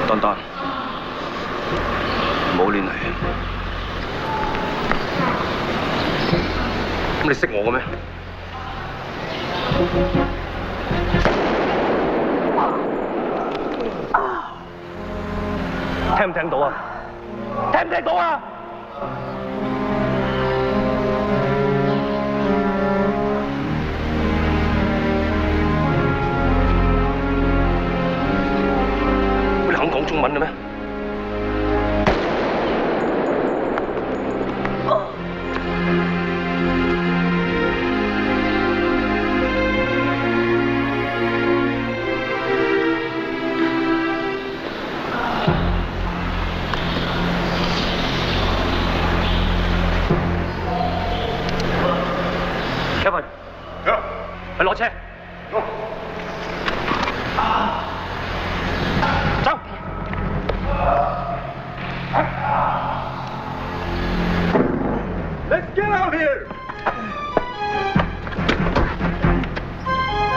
丹丹，唔好亂嚟。咁你識我嘅咩？聽唔聽到啊？聽唔聽到啊？你肯講中文嘅咩？Kevin，去攞車。走。Let's get out here.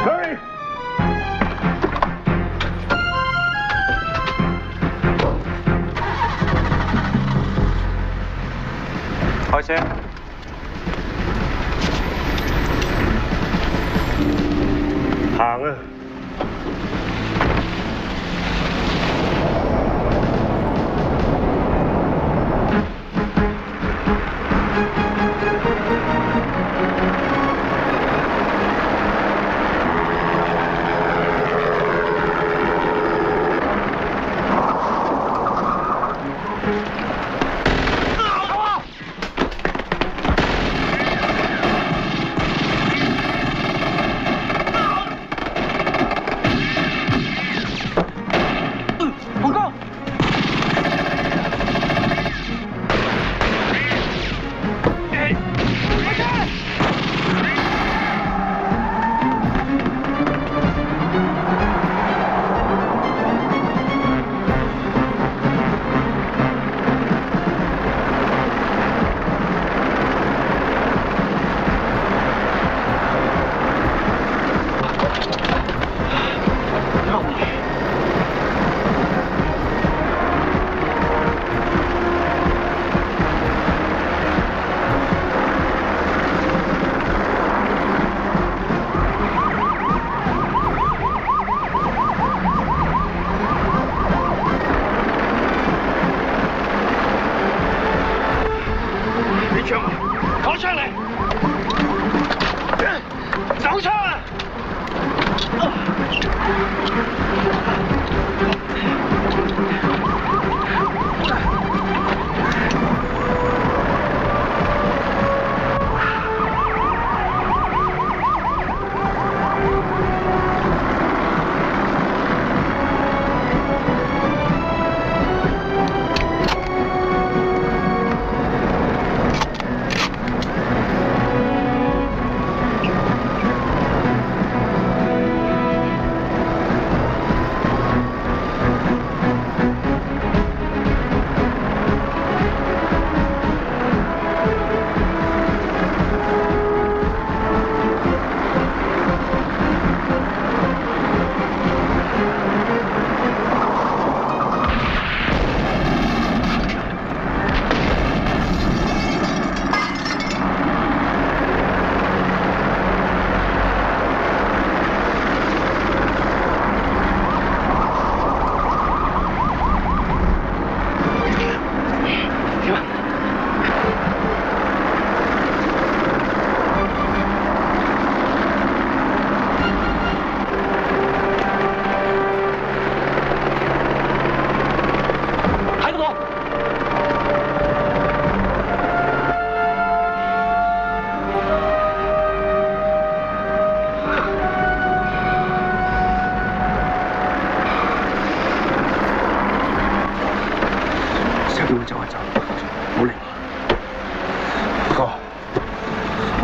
Hurry. 開車。行啊！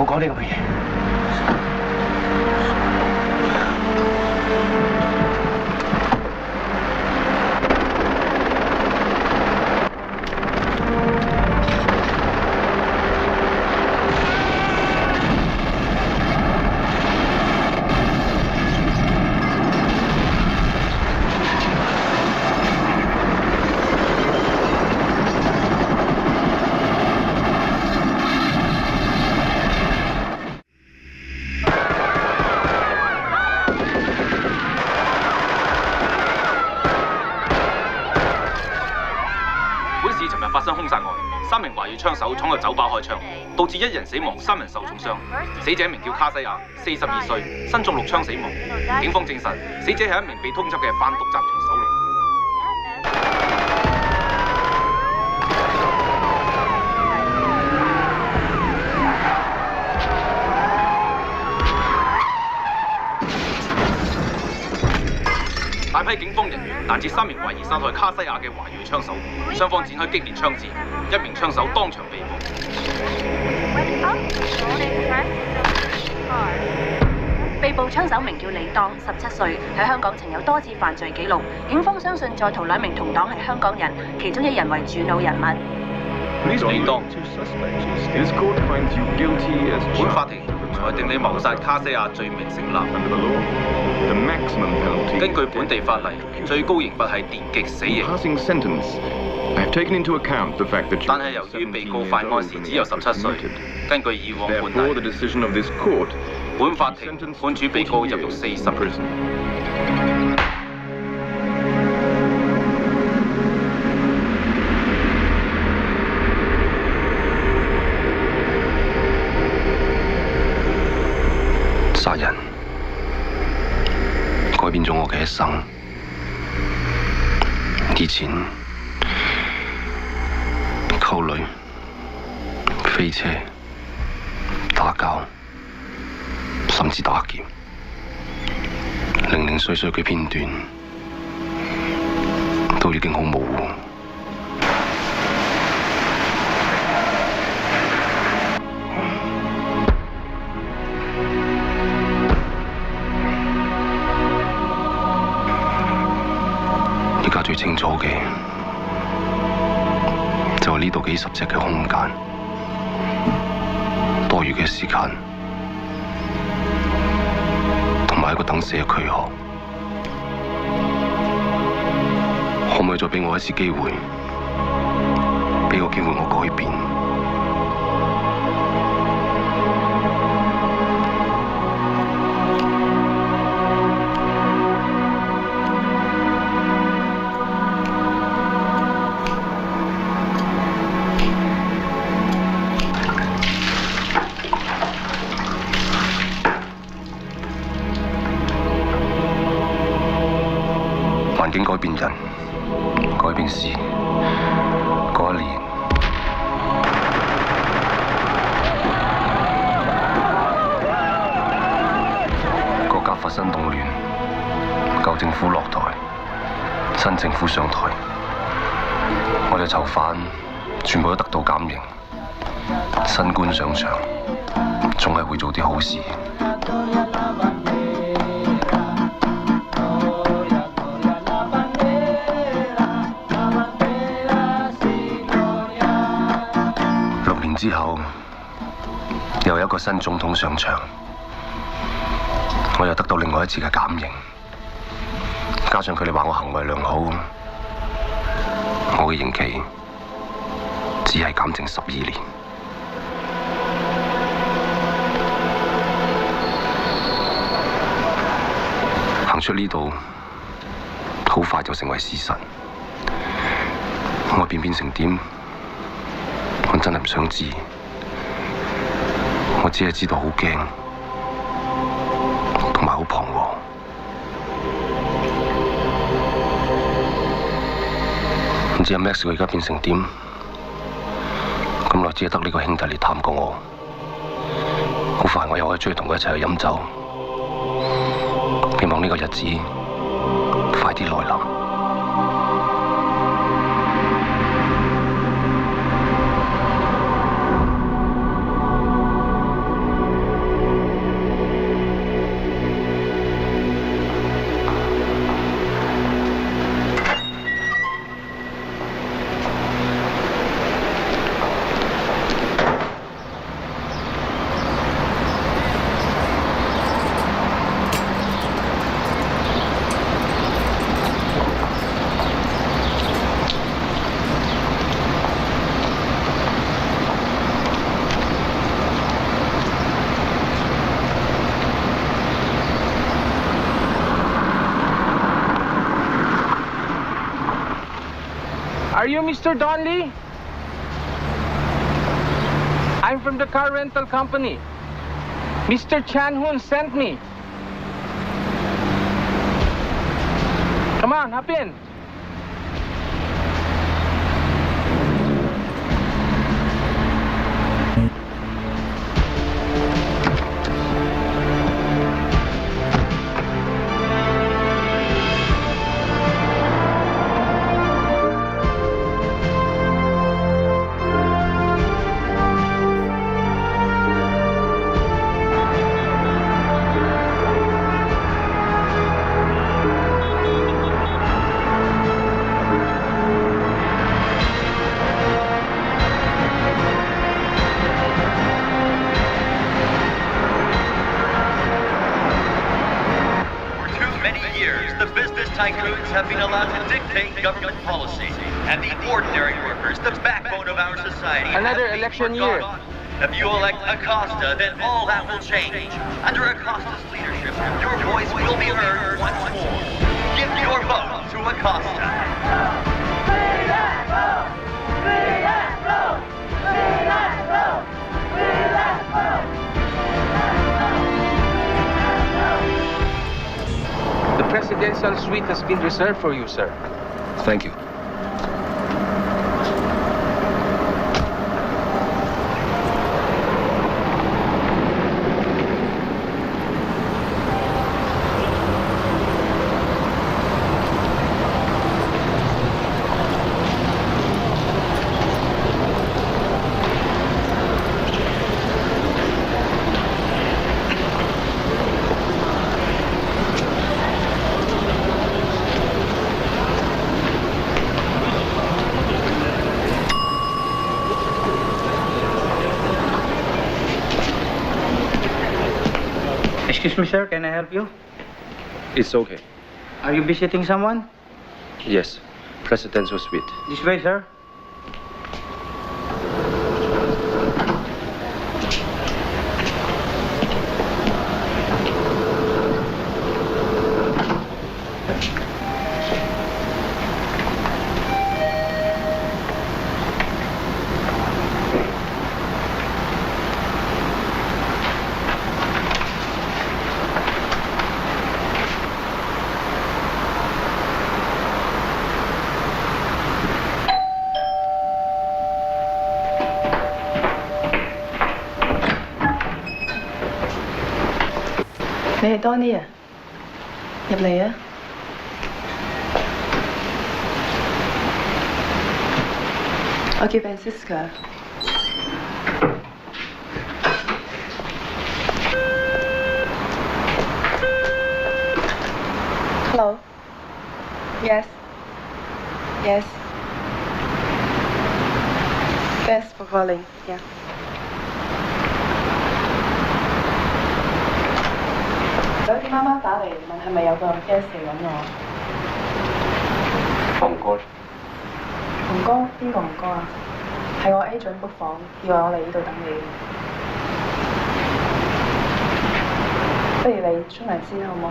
講呢咁嘅嘢。尋日發生兇殺案，3名懷疑槍手闖入酒吧開槍，導致1人死亡，3人受重傷。死者名叫卡西亞，42歲，身中6槍死亡。警方證實，死者係一名被通緝嘅販毒集團首腦。大批警方人員攔截3名懷疑殺害卡西亞嘅華裔槍手，雙方展開激烈槍戰，1名槍手當場被捕。被捕槍手名叫李當，17歲，喺香港曾有多次犯罪記錄。警方相信在逃2名同黨係香港人，其中1人為主腦人物。李當，本法庭裁定你謀殺卡西亞罪名成立。根據本地法例，最高刑罰係電擊死刑。但係由於被告犯案時只有17歲，根據以往判例，本法庭判處被告入獄40年。殺人改變咗我嘅一生。以前溝女、飛車、打交，甚至打劫，零零碎碎嘅片段都已經好模糊。而家最清楚嘅就係呢度幾十尺嘅空間，多餘嘅時間，同埋一個等死嘅軀殼。可唔可以再俾我一次機會？俾個機會我改變。環境改變人，改變事。嗰1年，國家發生動亂，舊政府落台，新政府上台，我哋囚犯全部都得到減刑。新官上場，總係會做啲好事。6年之後，又有一個新總統上場，我又得到另外一次嘅減刑，加上佢哋話我行為良好，我嘅刑期只係減剩12年。行出呢度，好快就成為事實。外邊變成點？我真係唔想知，我只係知道好驚，同埋好彷徨。唔知阿 Max 佢而家變成點？咁耐只係得呢個兄弟嚟探過我，好快我又可以出去同佢一齊去飲酒。希望呢個日子快啲來臨。Are you Mr. Donley? I'm from the car rental company. Mr. Chan Hoon sent me. Come on, hop in. The business tycoons have been allowed to dictate government policy, and the ordinary workers, the backbone of our society, Another have been election year. forgotten. If you elect Acosta, then all that will change. Under Acosta's leadership, your voice will be heard once more. Give your vote to Acosta. The presidential suite has been reserved for you, sir. Thank you. Excuse me, sir. Can I help you? It's okay. Are you visiting someone? Yes, presidential suite. This way, sir.你係 Donnie 啊？入嚟啊！我叫 Francisca。Hello. Yes. Yes. Thanks for calling. Yeah. 有啲媽媽打嚟問係咪有個 guest 嚟揾我？紅哥，紅哥？邊個紅哥啊？係我 agent book 房，叫我嚟呢度等你。不如你沖涼先好唔好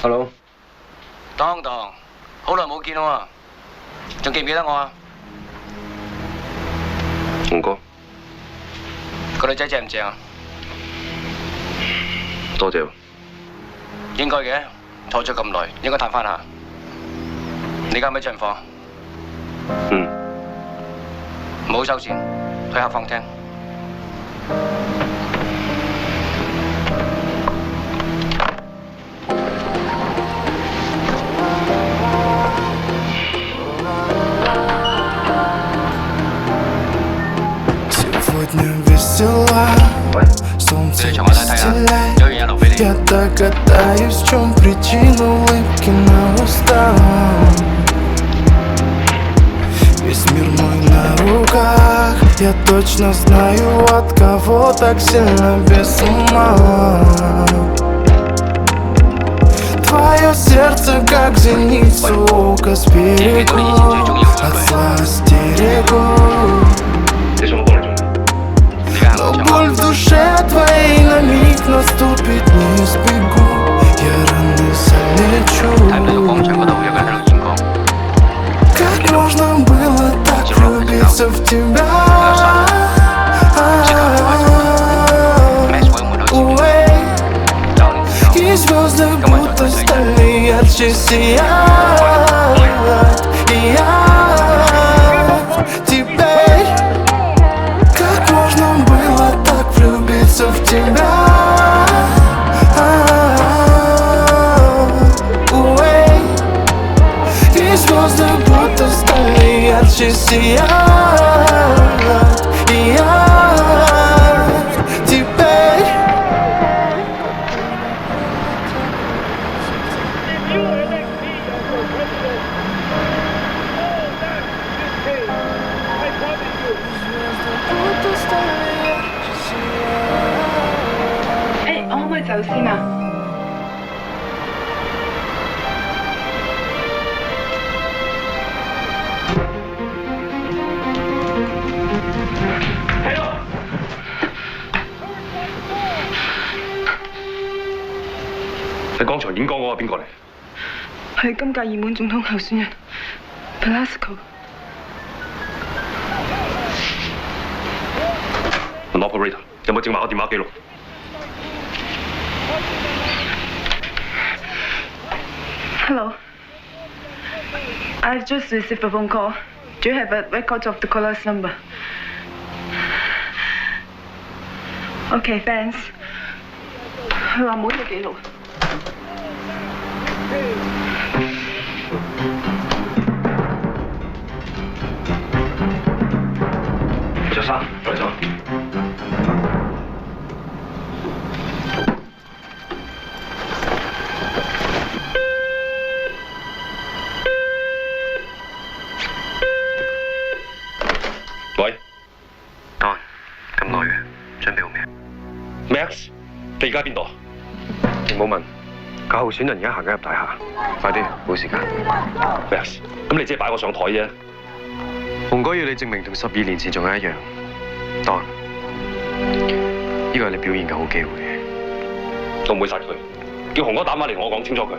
？Hello，當，好耐冇見喎，仲記唔記得我啊？紅哥，個女仔正唔正啊？多謝喎。應該嘅，拖咗咁耐，應該嘆翻下。你而家有咩近況？嗯，唔好收線，去客房聽。Солнце выстилает. Я догадаюсь, в чем причина улыбки на устах. Я точно знаю, от кого так сильно без ума. Твое сердце как зеницу ока сберегу, от зла остерегу. Но боль в душе твоей на миг наступит, не избегу. Я раны залечу. Как можно было так влюбиться в тебя? И звезды будто стали ярче сияют. И я теперь, как можно было так влюбиться в тебя? И звезды будто стали ярче сияют. И я теперь.我可唔可以走先啊？ 你剛才演講嗰個邊個嚟？係今屆熱門總統候選人 Velasco。問 operator 有冇證埋我電話記錄？ Hello. I've just received a phone call. Do you have a record of the caller's number? Okay, thanks. 佢話冇呢個記錄。着衫，再走。喂，當咁耐嘅，準備好未 ？Max，你而家喺邊度？你唔好問，個候選人而家行緊入大廈，快啲，冇時間。Max，咁你只係擺我上台啫。紅哥要你證明同12年前仲係一樣。當，呢個係你表現嘅好機會。我唔會殺佢，叫紅哥打返嚟同我講清楚佢。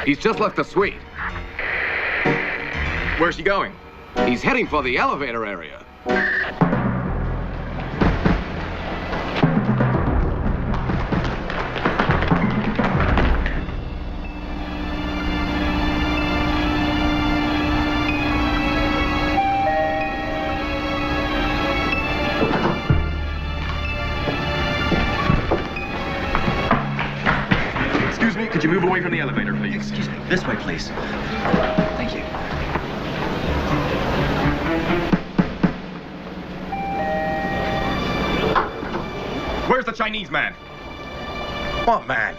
He's just left the suite. Where's he going? He's heading for the elevator area. Excuse me, could you move away from the elevator, please? Excuse me, this way, please. Thank you. Where's the Chinese man? What man?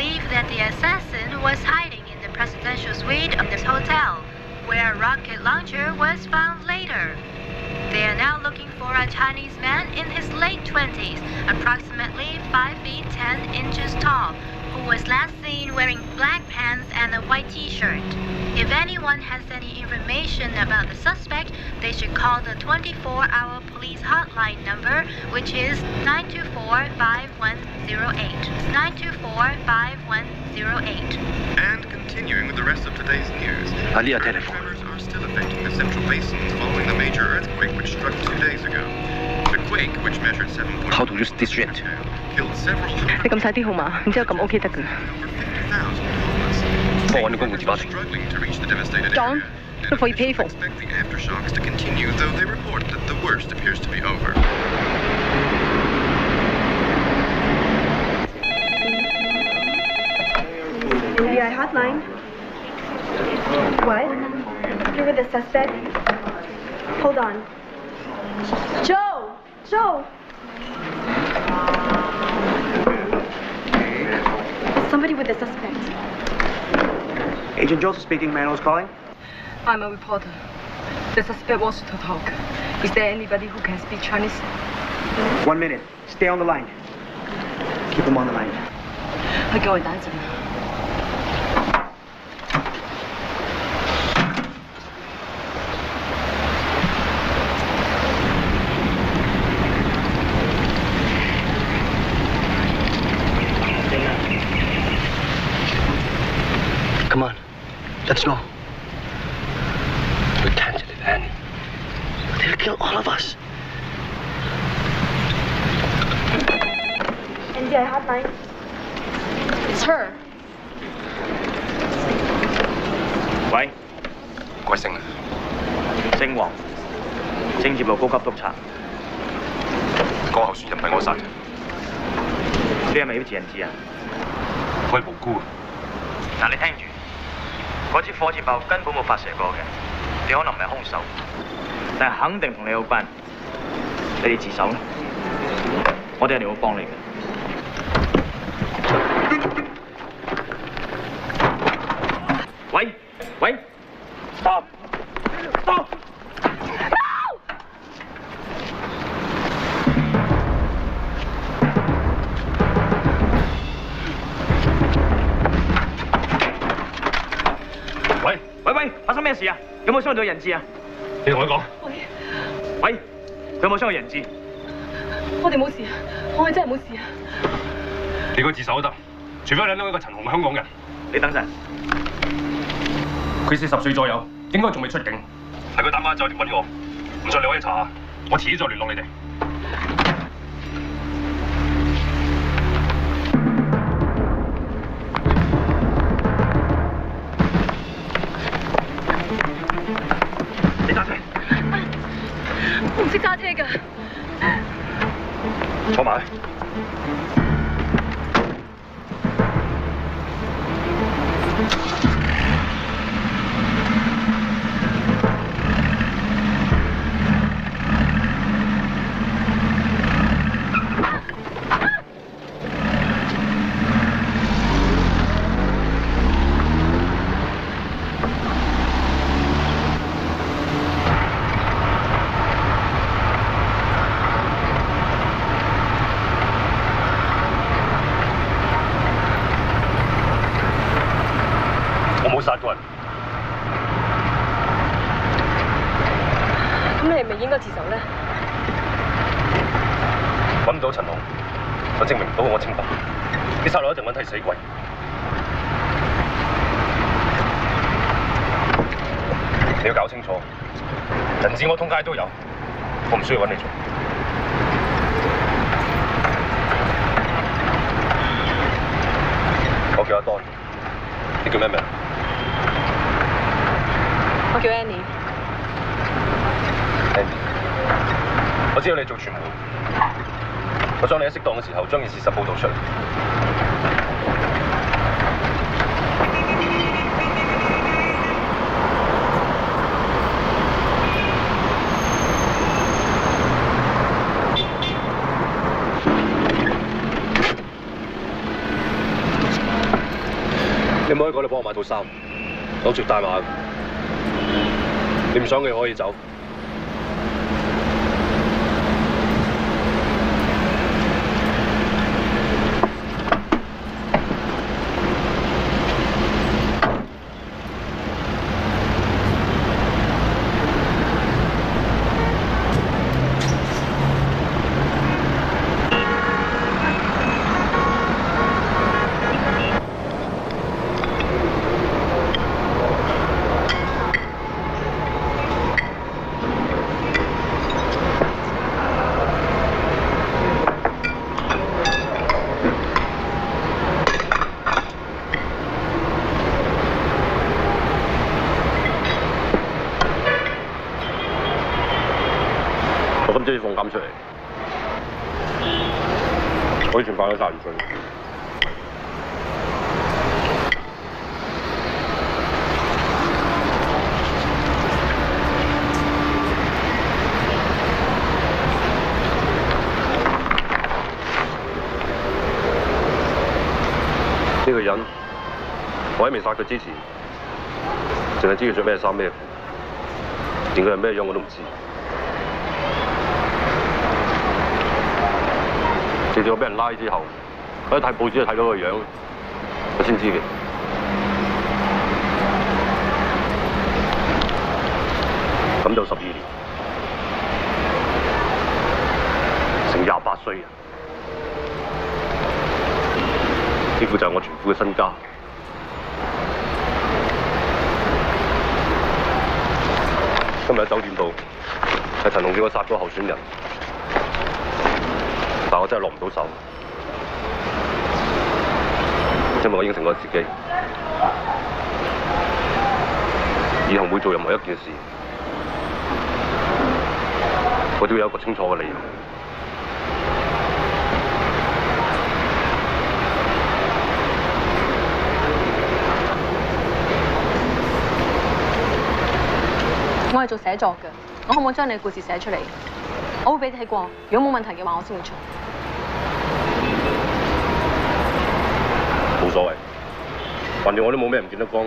believe that the assassin was hiding in the presidential suite of this hotel, where a rocket launcher was found later. They are now looking for a Chinese man in his late 20s, approximately 5 feet 10 inches tall, who was last seen wearing black pants and a white t-shirt. If anyone has any information about the suspect, they should call the 24-hour police hotline number, which is 924-5108. 924-5108. And continuing with the rest of today's news, tremors are still affecting the Central Basin following the major earthquake which struck 2 days ago. The quake, which measured 7.1 How to use this shit? killed several hundred 你撳晒啲號碼，然之後撳 OK 得㗎。 幫我揾啲公共電話嚟。 struggling to reach the devastated John, area. before you pay for. Expect the aftershocks to continue, though they report that the worst appears to be over. FBI hotline. What? You're with the suspect? Hold on. Joe! Joe! Somebody with the suspect. Agent Joseph speaking. Man, who's calling? I'm a reporter. The suspect wants to talk. Is there anybody who can speak Chinese? 1 minute. Stay on the line. Keep him on the line. 佢叫我哋等一陣。Come on, let's go. We can't leave Annie. They'll kill all of us. NDI hotline. It's her. 喂，貴姓啊？姓黃，政協路高級督察。個候選人唔係我殺嘅，你係咪要自人質啊？我係無辜嘅。嗱，你聽住，嗰支火箭炮根本冇發射過嘅，你可能唔係兇手，但係肯定同你有關。你哋自首啦，我哋一定會幫你嘅。喂 ，stop， 喂，發生咩事啊？有冇傷到人質啊？你同佢講。喂，佢有冇傷到人質？我哋冇事啊，我哋真係冇事啊。你佢自首都得，除非你揾到一個陳紅嘅香港人。你等陣。佢40歲左右，應該仲未出境。係佢打孖酒店揾我，唔信你可以查下。我遲啲再聯絡你哋。你揸車。我唔識揸車㗎。坐埋。殺過人，咁你係咪應該自首咧？揾唔到陳紅，就證明唔到我清白。啲殺佬一定揾替死鬼。你要搞清楚，人質我通街都有，我唔需要揾你做。我叫阿當，你叫咩名？我叫 Annie。我知道你做傳媒，我想你喺適當嘅時候將件事實報導出嚟。你唔可以講你幫我買套衫，攞住大碼。你唔想嘅可以走。我今朝要放監出嚟，我以前犯咗殺人罪。呢個人，我喺未殺佢之前，淨係知佢着咩衫咩褲，連佢係咩樣我都唔知。直至我俾人拉之後，我一睇報紙就睇到個樣，我先知嘅。咁就12年，成28歲人，幾乎就係我全副嘅身家。今日喺酒店度，係陳龍叫我殺咗候選人。但我真係落唔到手，因為我應承過自己，以後每做任何一件事，我都要有一個清楚嘅理由。我係做寫作嘅，我可唔可以將你嘅故事寫出嚟？我會俾你睇過，如果冇問題嘅話，我先會出。冇所謂，反正我都冇咩唔見得光，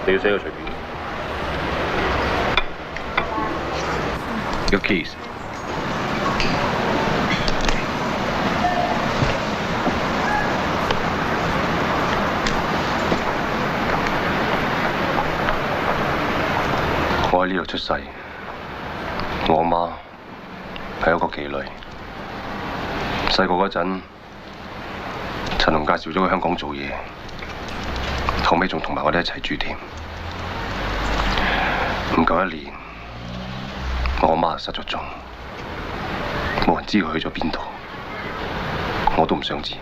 你要寫就隨便。Your keys. 我喺呢度出世，我媽係一個妓女。細個嗰陣，陳龍介紹咗去香港做嘢，後尾仲同埋我哋一齊住添。唔夠1年，我媽就失咗蹤，冇人知佢去咗邊度，我都唔想知。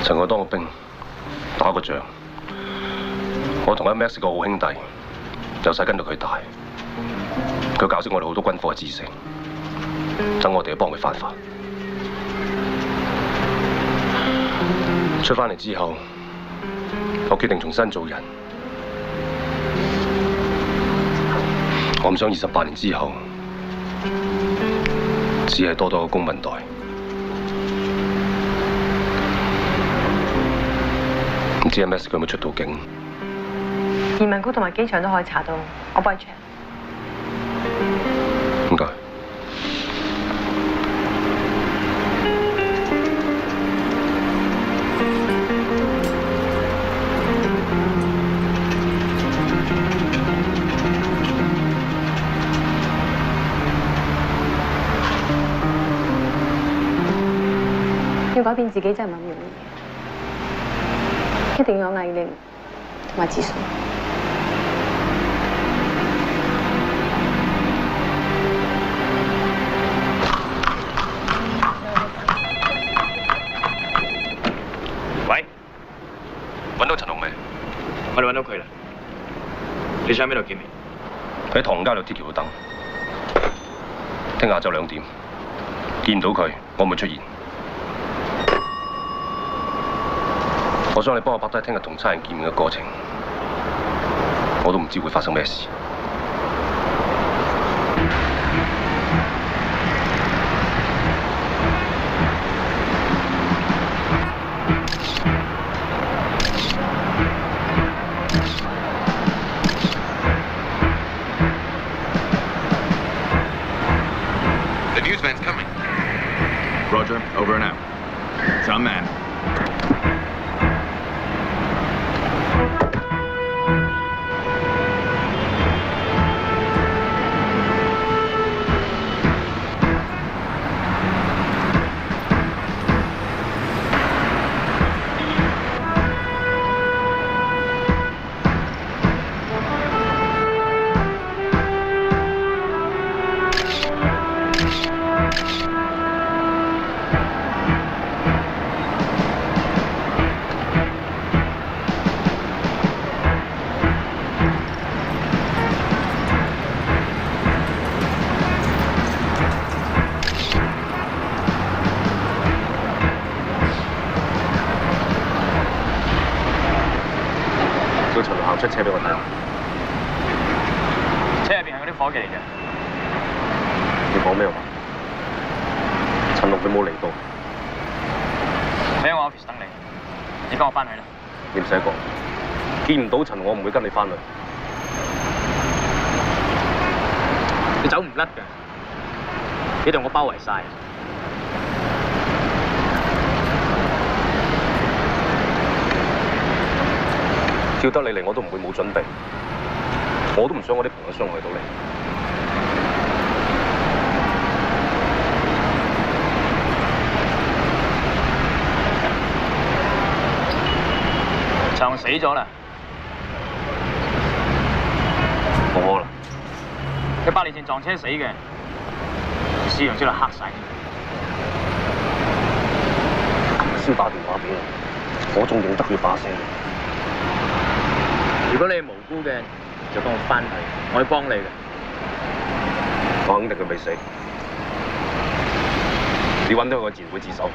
陳我當過兵，打過仗，我同阿 Max 個好兄弟，由細跟到佢大，佢教識我哋好多軍火嘅知識，等我哋去幫佢犯法。出返嚟之後，我決定重新做人。我唔想28年之後，只係多個公民袋。唔知阿 Max 佢有冇出到境？移民局同埋機場都可以查到，我幫你 check。唔該。要改變自己真係唔係咁容易，一定要有毅力同埋自信。喂，揾到陳龍未？我哋揾到佢啦。你想喺邊度見面？喺唐街度鐵橋度等。聽下晝2點，見唔到佢，我唔會出現。我想你幫我拍低聽日同差人見面嘅過程，我都唔知會發生咩事。Roger, over and out. Some man.叫陳行出車俾我睇下。車入邊係嗰啲伙計嚟嘅。你講咩話？陳龍佢冇嚟到。喺我 office 等你，你跟我翻去啦。你唔使講，見唔到陳，我唔會跟你翻去。你走唔甩㗎，你同我包圍晒。叫得你嚟，我都唔會冇準備。我都唔想我啲朋友傷害到你。長死咗啦，冇可能。佢8年前撞車死嘅，屍樣之後黑晒。琴日先打電話俾我，我仲認得佢把聲。如果你係無辜嘅，就當我翻嚟，我會幫你嘅。我肯定佢未死。你揾到佢，自然會自首。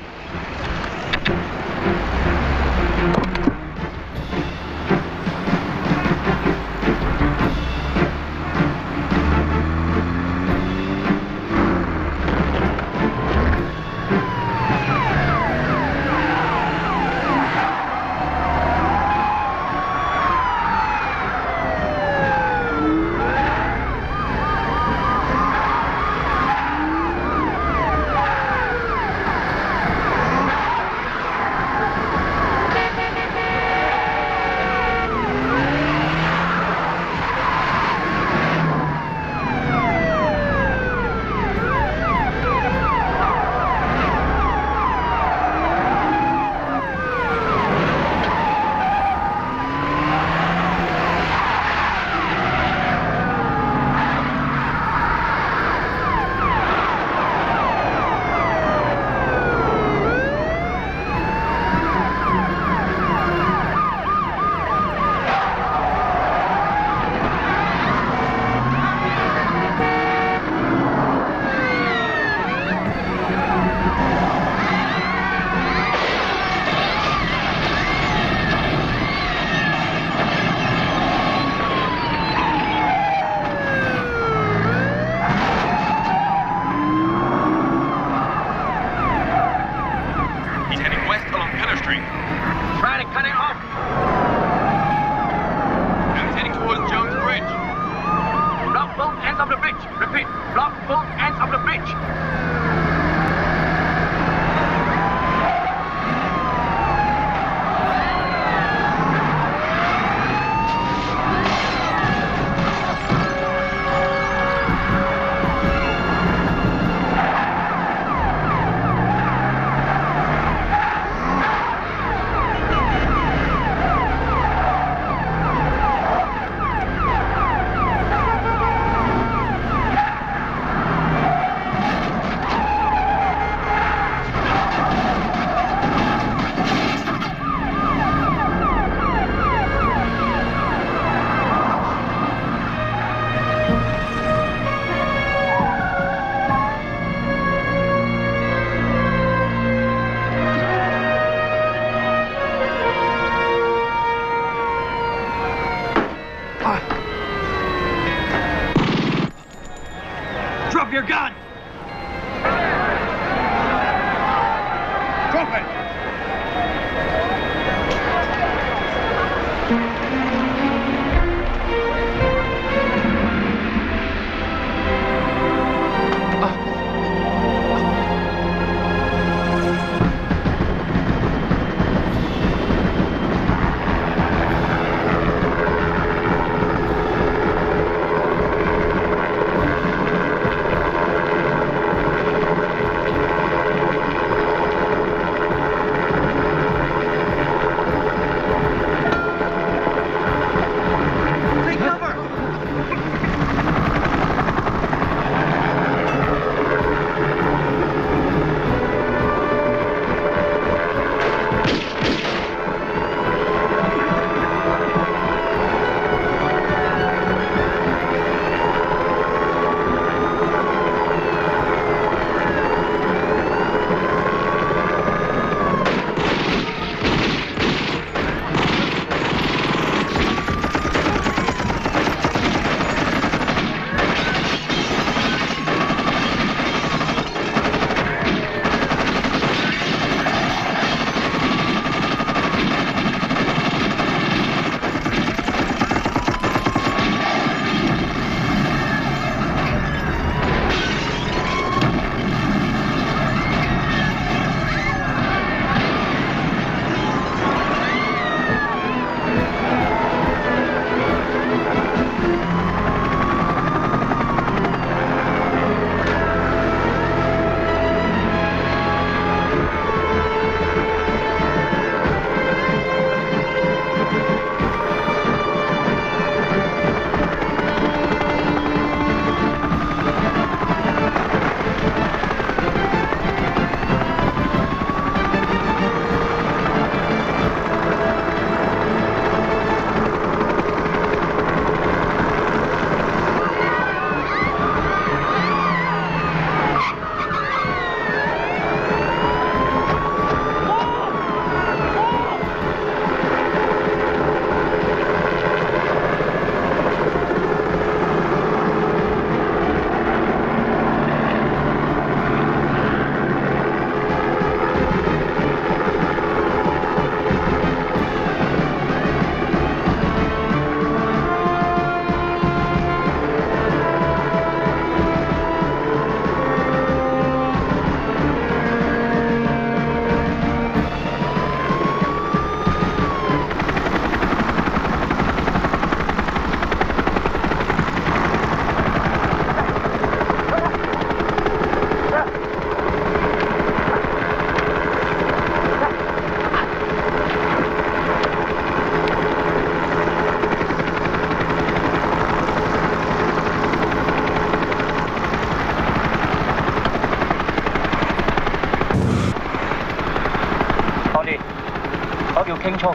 清楚，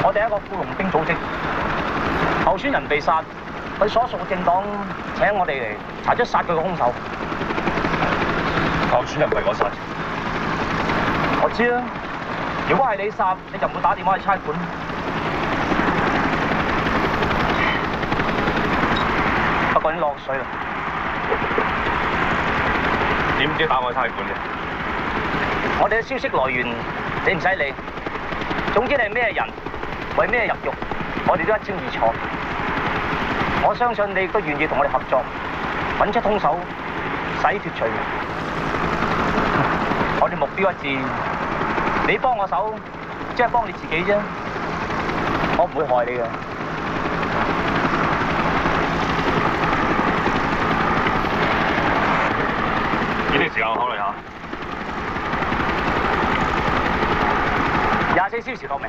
我哋係一個僱傭兵組織，候選人被殺，佢所屬嘅政黨請我哋嚟查出殺佢嘅兇手。候選人唔係我殺。我知啦，如果係你殺，你就唔會打電話去差館。不過已經落水啦。點知打我差館嘅？我哋嘅消息來源你唔使理，總之你係咩人，為咩入獄，我哋都一清二楚。我相信你亦都願意同我哋合作，揾出兇手，洗脫罪名。我哋目標一致，你幫我手，即係幫你自己啫，我唔會害你嘅。呢段時間我考慮下。24小時落命。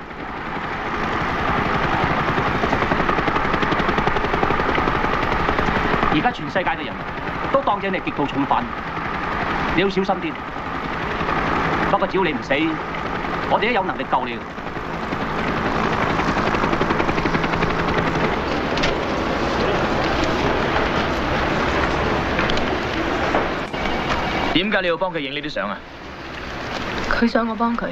而家全世界嘅人都當正你極度重犯，你要小心啲。不過只要你唔死，我哋都有能力救你。點解你要幫佢影呢啲相啊？佢想我幫佢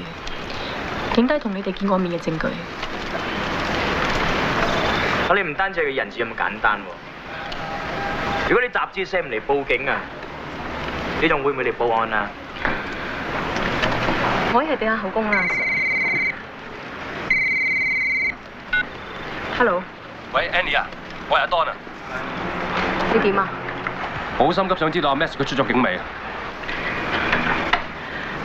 影低同你哋見過面嘅證據。你唔單止係個人字咁簡單喎。如果你雜誌社唔嚟報警啊，你仲會唔會嚟報案啊？可以係俾下口供啦，阿 Sir。Hello。喂 ，Annie 啊，我係阿 Don 啊。你點啊？好心急想知道阿 Max 佢出咗境未啊？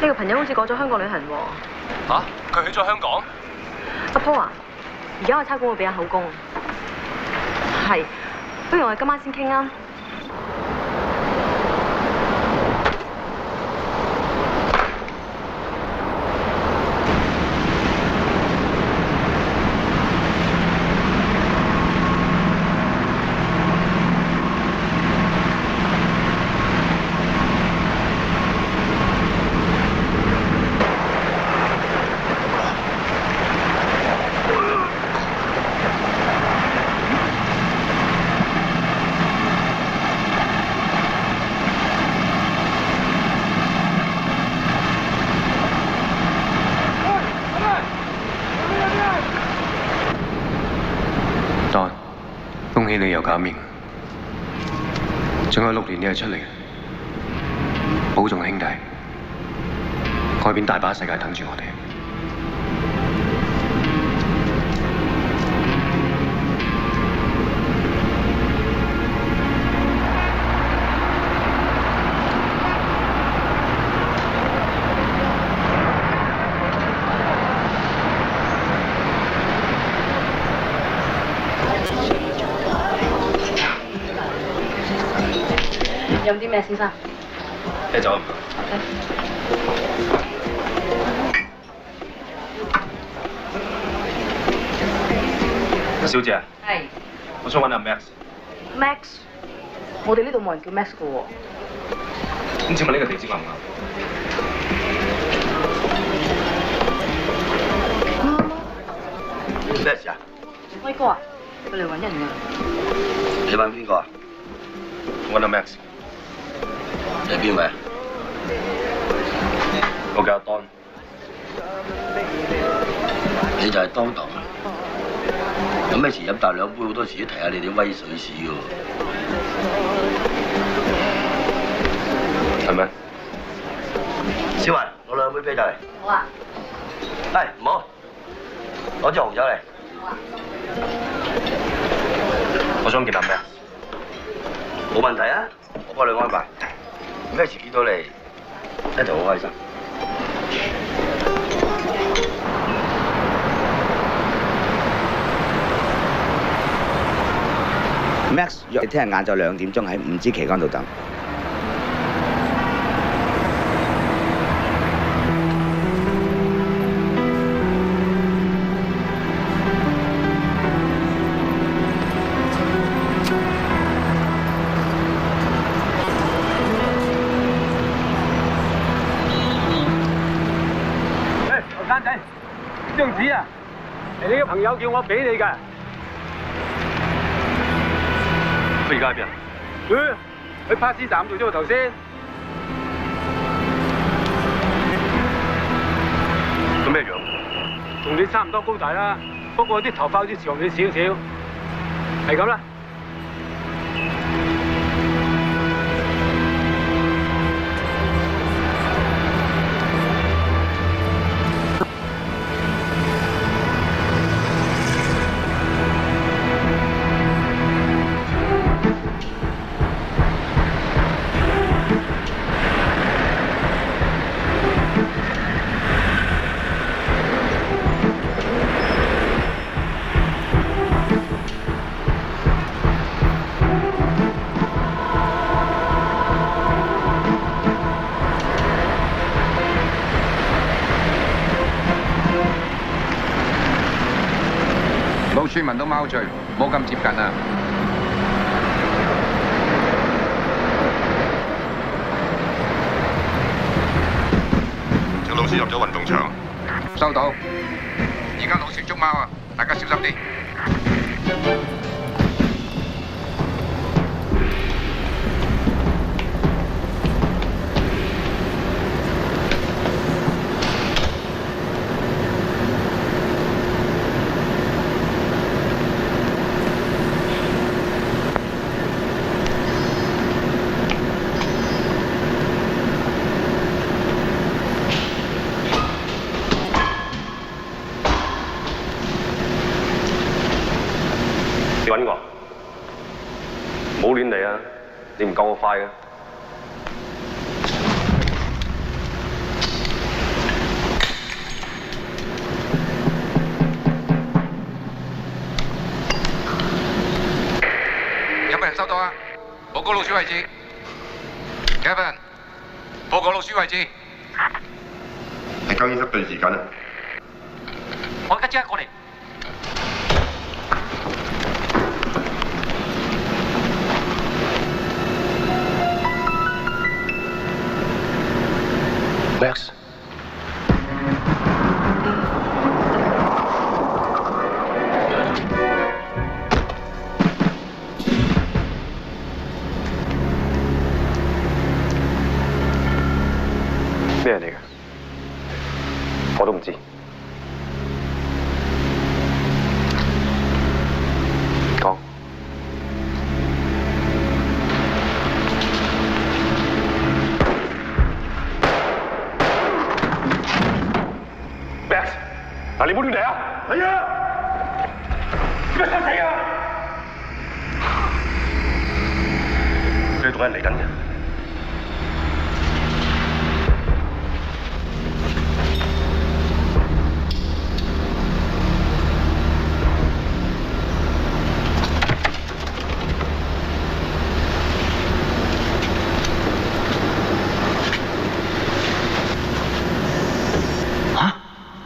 呢個朋友好似過咗香港旅行喎。嚇？佢去咗香港？阿 Paul 啊，而家我差館會俾下口供。係，不如我哋今晚先傾啊。恭喜你又減刑，仲有6年你係出嚟，保重兄弟，外邊大把世界等住我哋。飲啲咩，先生？啤酒。小姐。係。我想揾阿 Max。Max， 我哋呢度冇人叫 Max 嘅喎。咁請問呢個地址啱唔啱？咩事啊？輝哥啊，佢嚟揾人㗎。你揾邊個啊？揾阿 Max。你係邊位啊？我叫阿 Don。你就係當堂啊？有咩事飲大兩杯，好多時都提下你啲威水史喎。係咩？小雲，攞2杯啤酒嚟。好啊。係，唔好。攞支紅酒嚟。好啊。我想見阿 Max。冇問題啊，我幫你安排。咩事見到你，一定好開心。Max 約你聽日晏晝2點鐘喺5支旗杆度等。張紙啊，係你個朋友叫我俾你㗎。佢而家喺邊啊？去巴士站做咗個頭先。佢咩樣？同你差唔多高大啦，不過啲頭髮好似長你少少，係咁啦。老村民都貓醉，冇咁接近啊！有老師入咗運動場。收到。而家老船捉貓啊，大家小心啲。你揾我？唔好亂嚟啊！你唔夠我快嘅。有冇人收到啊？報告老鼠位置。Kevin， 報告老鼠位置。喺更衣室對時間啊！我而家即刻過嚟。Max。咩人嚟嘅？我都唔知。講。Max， 嗱你唔好亂嚟啊！係啊！咩事啊？你同人嚟緊嘅。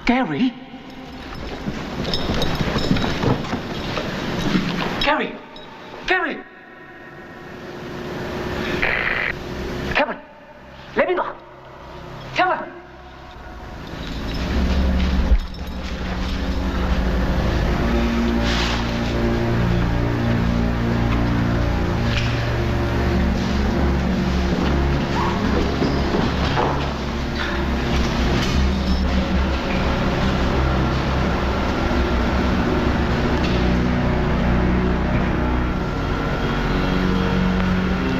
Gary? Gary! Gary! Kevin! 你喺邊度啊 ？Kevin!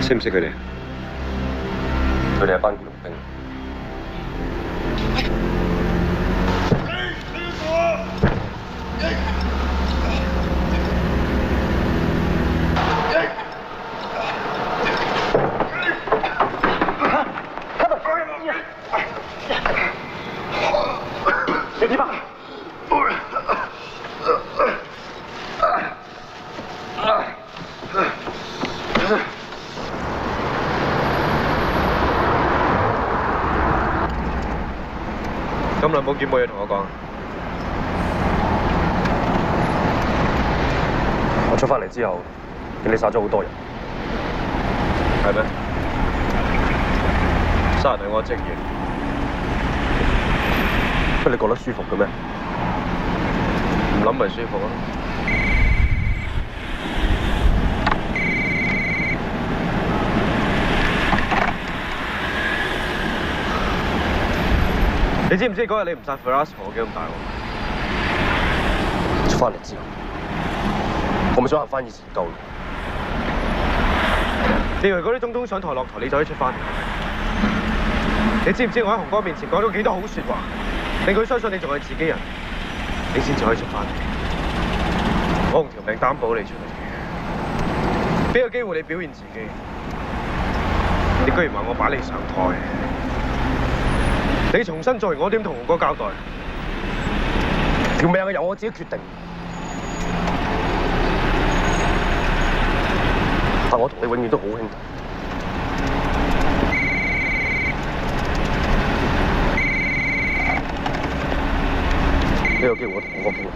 識唔識佢哋？佢哋係班僱傭兵。你點啊？咁耐冇見，冇嘢同我講。我出翻嚟之後，見你殺咗好多人，係咩？殺人係我職業，不過你覺得舒服嘅咩？唔諗咪舒服咯。你知唔知嗰日你唔殺 Velasco 我幾咁大鑊？出翻嚟之後，我咪想行翻以前舊路。你以為嗰啲總統上台落台你就可以出翻嚟？你知唔知我喺紅哥面前講咗幾多好説話，令佢相信你仲係自己人，你先至可以出翻嚟。我用條命擔保你出嚟，俾個機會你表現自己。你居然話我擺你上台，你重新做完我點同紅哥交代？條命係由我自己決定，但我同你永遠都好兄弟。呢個機會我同紅哥傾落。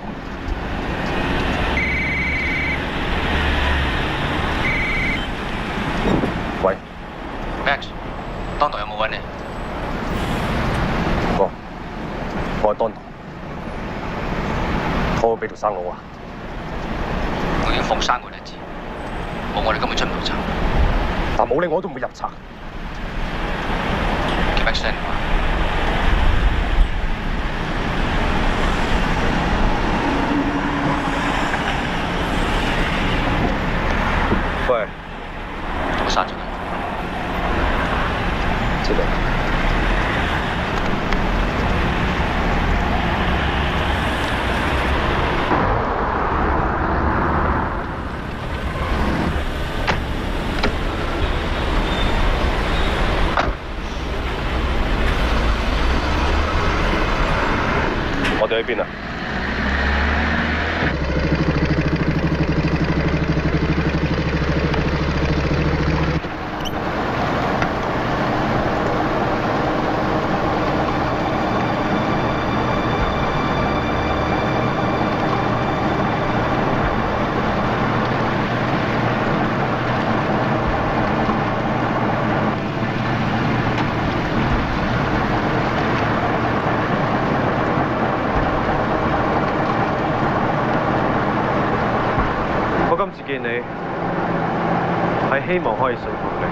喂 ，Max， 當堂有冇揾你？我係當堂，我會俾條生路啊！我已經放生過你一次，我哋根本出唔到閘。但冇你我都唔會入閘。Keep extending。喂，我殺咗佢。知道。我哋喺邊啊？見你係希望可以說服你，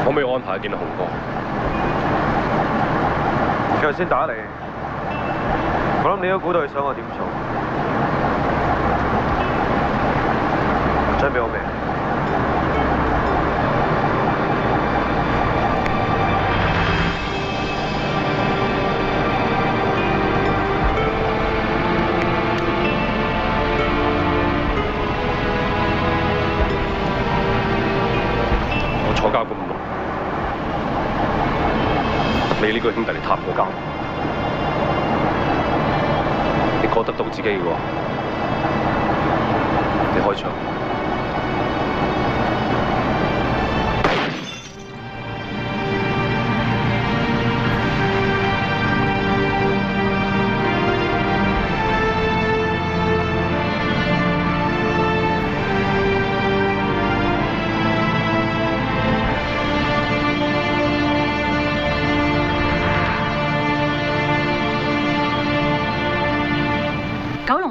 可唔可以安排見到紅哥？佢頭先打你，我諗你都估到佢想我點做。張俾我未？坐監咁耐，你呢個兄弟你探過監，你覺得到自己嘅喎，你開槍。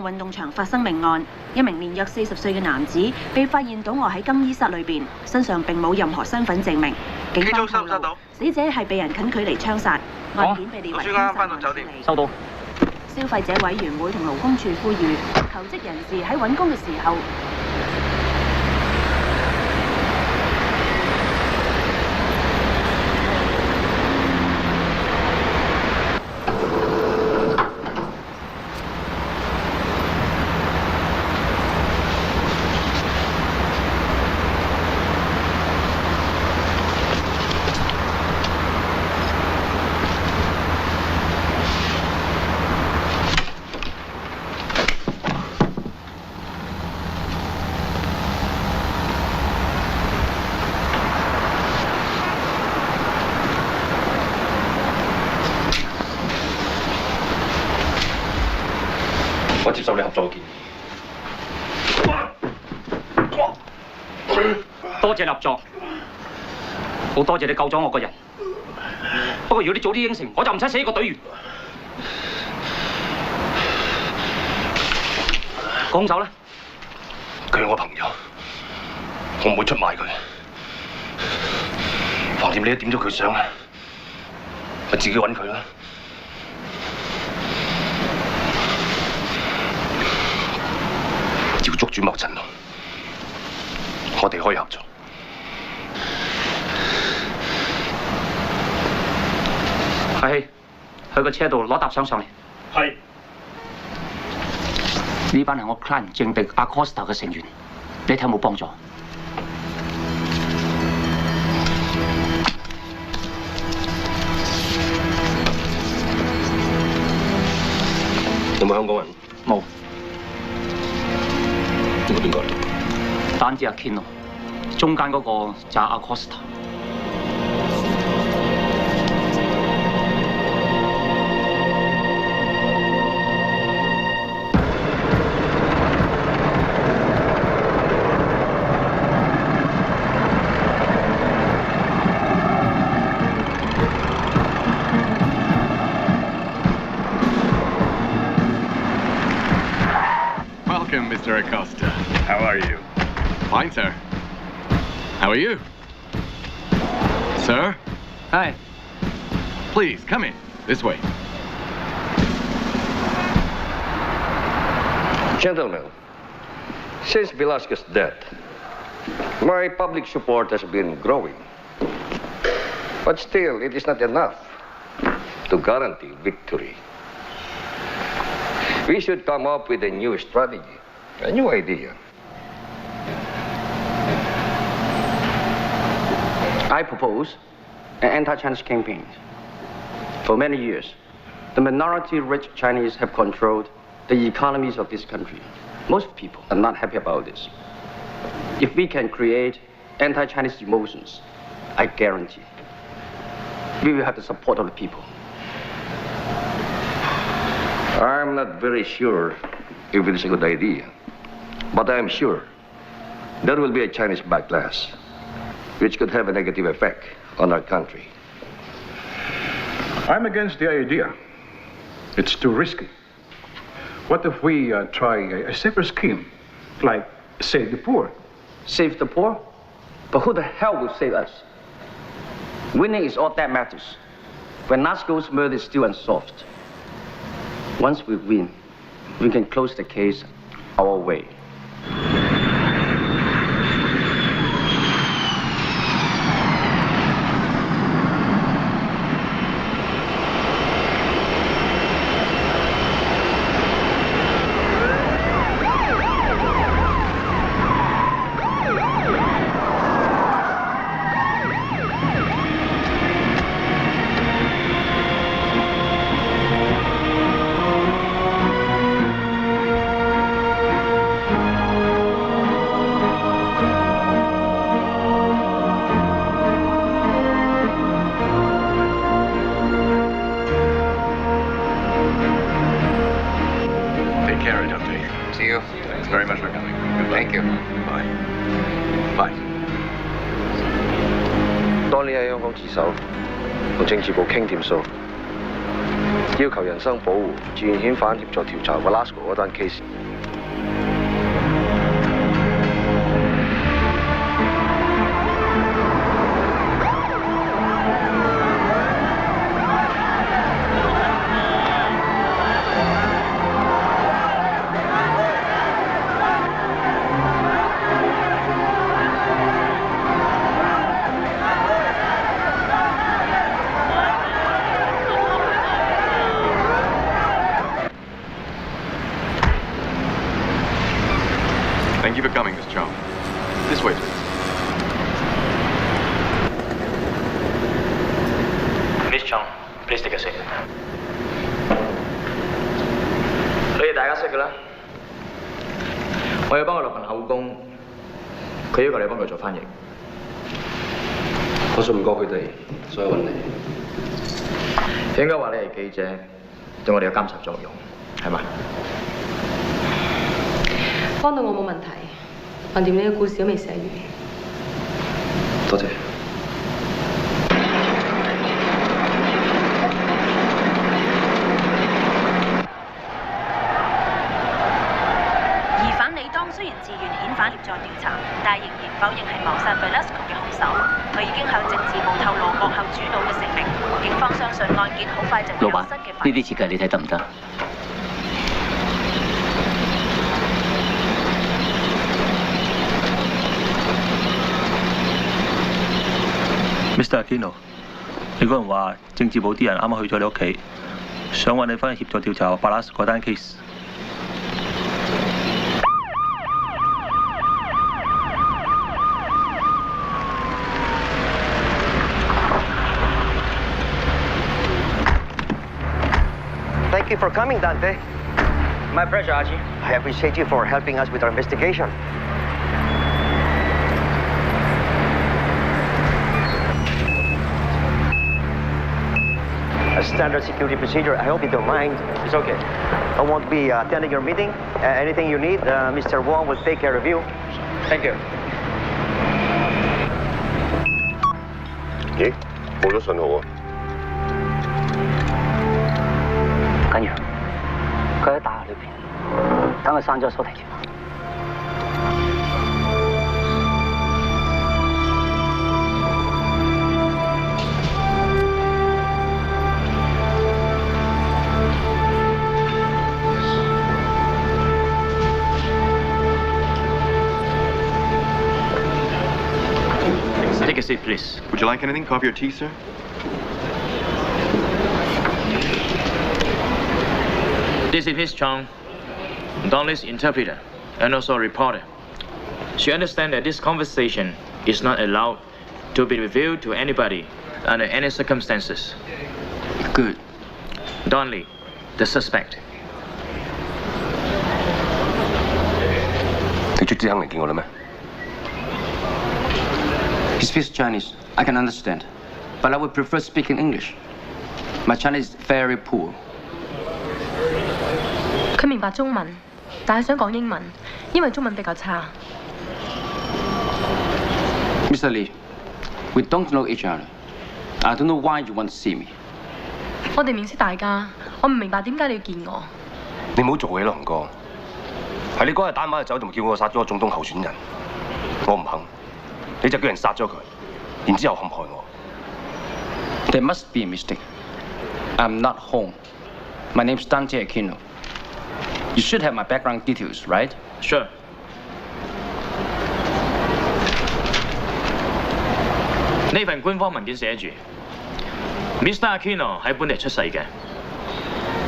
運動場發生命案，一名年約40歲嘅男子被發現倒卧喺更衣室裏邊，身上並冇任何身份證明。警方透露，死者係被人近距離槍殺，案件被列為兇殺案處理。收到。消費者委員會同勞工處呼籲求職人士喺揾工嘅時候，我接受你合作嘅建議。多謝你合作，好多謝你救咗我個人。不過如果你早啲應承，我就唔使死一個隊員。講走啦！佢係我朋友，我唔會出賣佢。橫掂你都點咗佢相啊，咪自己揾佢啦。要捉住莫振龍，我哋可以合作。阿希，去個車度攞沓相上嚟。係。呢班係我 client 政敵阿 Costa 嘅成員，你睇有冇幫助？有冇香港人？冇。呢個邊個嚟？單止阿 Kino， 中間嗰個就係阿 Costa。Welcome, Mr. Acosta. How are you? Fine, sir. How are you? Sir? Hi. Please, come in. This way. Gentlemen, since Velasquez's death, my public support has been growing. But still, it is not enough to guarantee victory. We should come up with a new strategy, a new idea. I propose an anti-Chinese campaign. For many years, the minority-rich Chinese have controlled the economies of this country. Most people are not happy about this. If we can create anti-Chinese emotions, I guarantee we will have the support of the people. I'm not very sure if it is a good idea, but I am sure there will be a Chinese backlash, which could have a negative effect on our country. I'm against the idea. It's too risky. What if we try a safer scheme, like save the poor? Save the poor? But who the hell will save us? Winning is all that matters. When Nasco's murder is still unsolved. Once we win, we can close the case our way. Thank you. Bye. Bye. 當你喺香港自首，同政治部傾掂數，要求人身保護，自願遣返協助調查 Velasco 嗰單 case。Thank you for coming, Miss Chong. This way, please. Miss Chong, please take a seat. 你哋大家識㗎啦，我要幫佢落份口供，佢要求你幫佢做翻譯。我信唔過佢哋，所以揾你。應該話你係記者，對我哋有監察作用，係咪？幫到我冇問題，橫掂你嘅故事都未寫完。多謝。方相信案件好快就老闆，會有新嘅發呢啲設計你睇得唔得？ Mr. Aquino， 你嗰人話政治部啲人啱啱去咗你屋企，想揾你翻去協助調查巴拉斯嗰單 case。Thank you for coming, Dante. My pleasure, Archie. I appreciate you for helping us with our investigation. A standard security procedure. I hope you don't mind. It's okay. I won't be attending your meeting. Anything you need, Mr. Wong will take care of you. Thank you. 咦，冇咗信號啊！緊要，佢喺大廈裏邊，等佢閂咗手提電話。 Take a seat, please. Would you like anything? Coffee or tea, sir? This is Miss Chong, Donley's interpreter, and also a reporter. She understands that this conversation is not allowed to be revealed to anybody under any circumstances. Good. Donley, the suspect. 你卒之肯嚟見我啦咩？ He speaks Chinese. I can understand. But I would prefer speaking English. My Chinese is very poor. 佢明白中文，但係想講英文，因為中文比較差。 Mr. Lee, we don't know each other. I don't know why you want to see me. 我哋唔認識大家，我唔明白點解你要見我。你唔好做嘢咯，洪哥。係你嗰日打電話走，仲叫我殺咗個總統候選人，我唔肯。 你就叫人殺咗佢，然之後陷害我。There must be a mistake. I'm not home. My name's Dante Aquino. You should have my background details, right? Sure. 呢份官方文件寫住 ，Mr. Aquino 喺本地出世嘅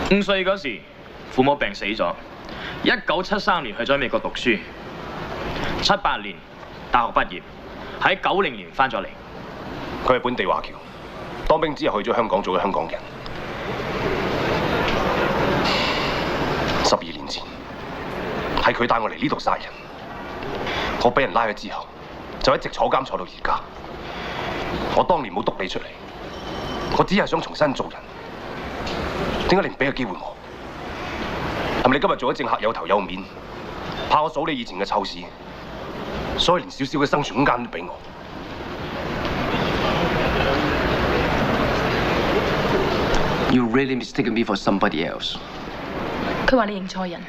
，5歲嗰時父母病死咗，1973年去咗美國讀書，78年大學畢業。 喺90年翻咗嚟，佢係本地華僑，當兵之後去咗香港做咗香港人。12年前，係佢帶我嚟呢度殺人，我俾人拉咗之後，就一直坐監坐到而家。我當年冇篤你出嚟，我只係想重新做人。點解你唔俾個機會我？係咪你今日做咗政客有頭有面，怕我數你以前嘅臭事？ 所以連少少嘅生存空間都俾我。You really mistaken me for somebody else. 佢話你認錯人。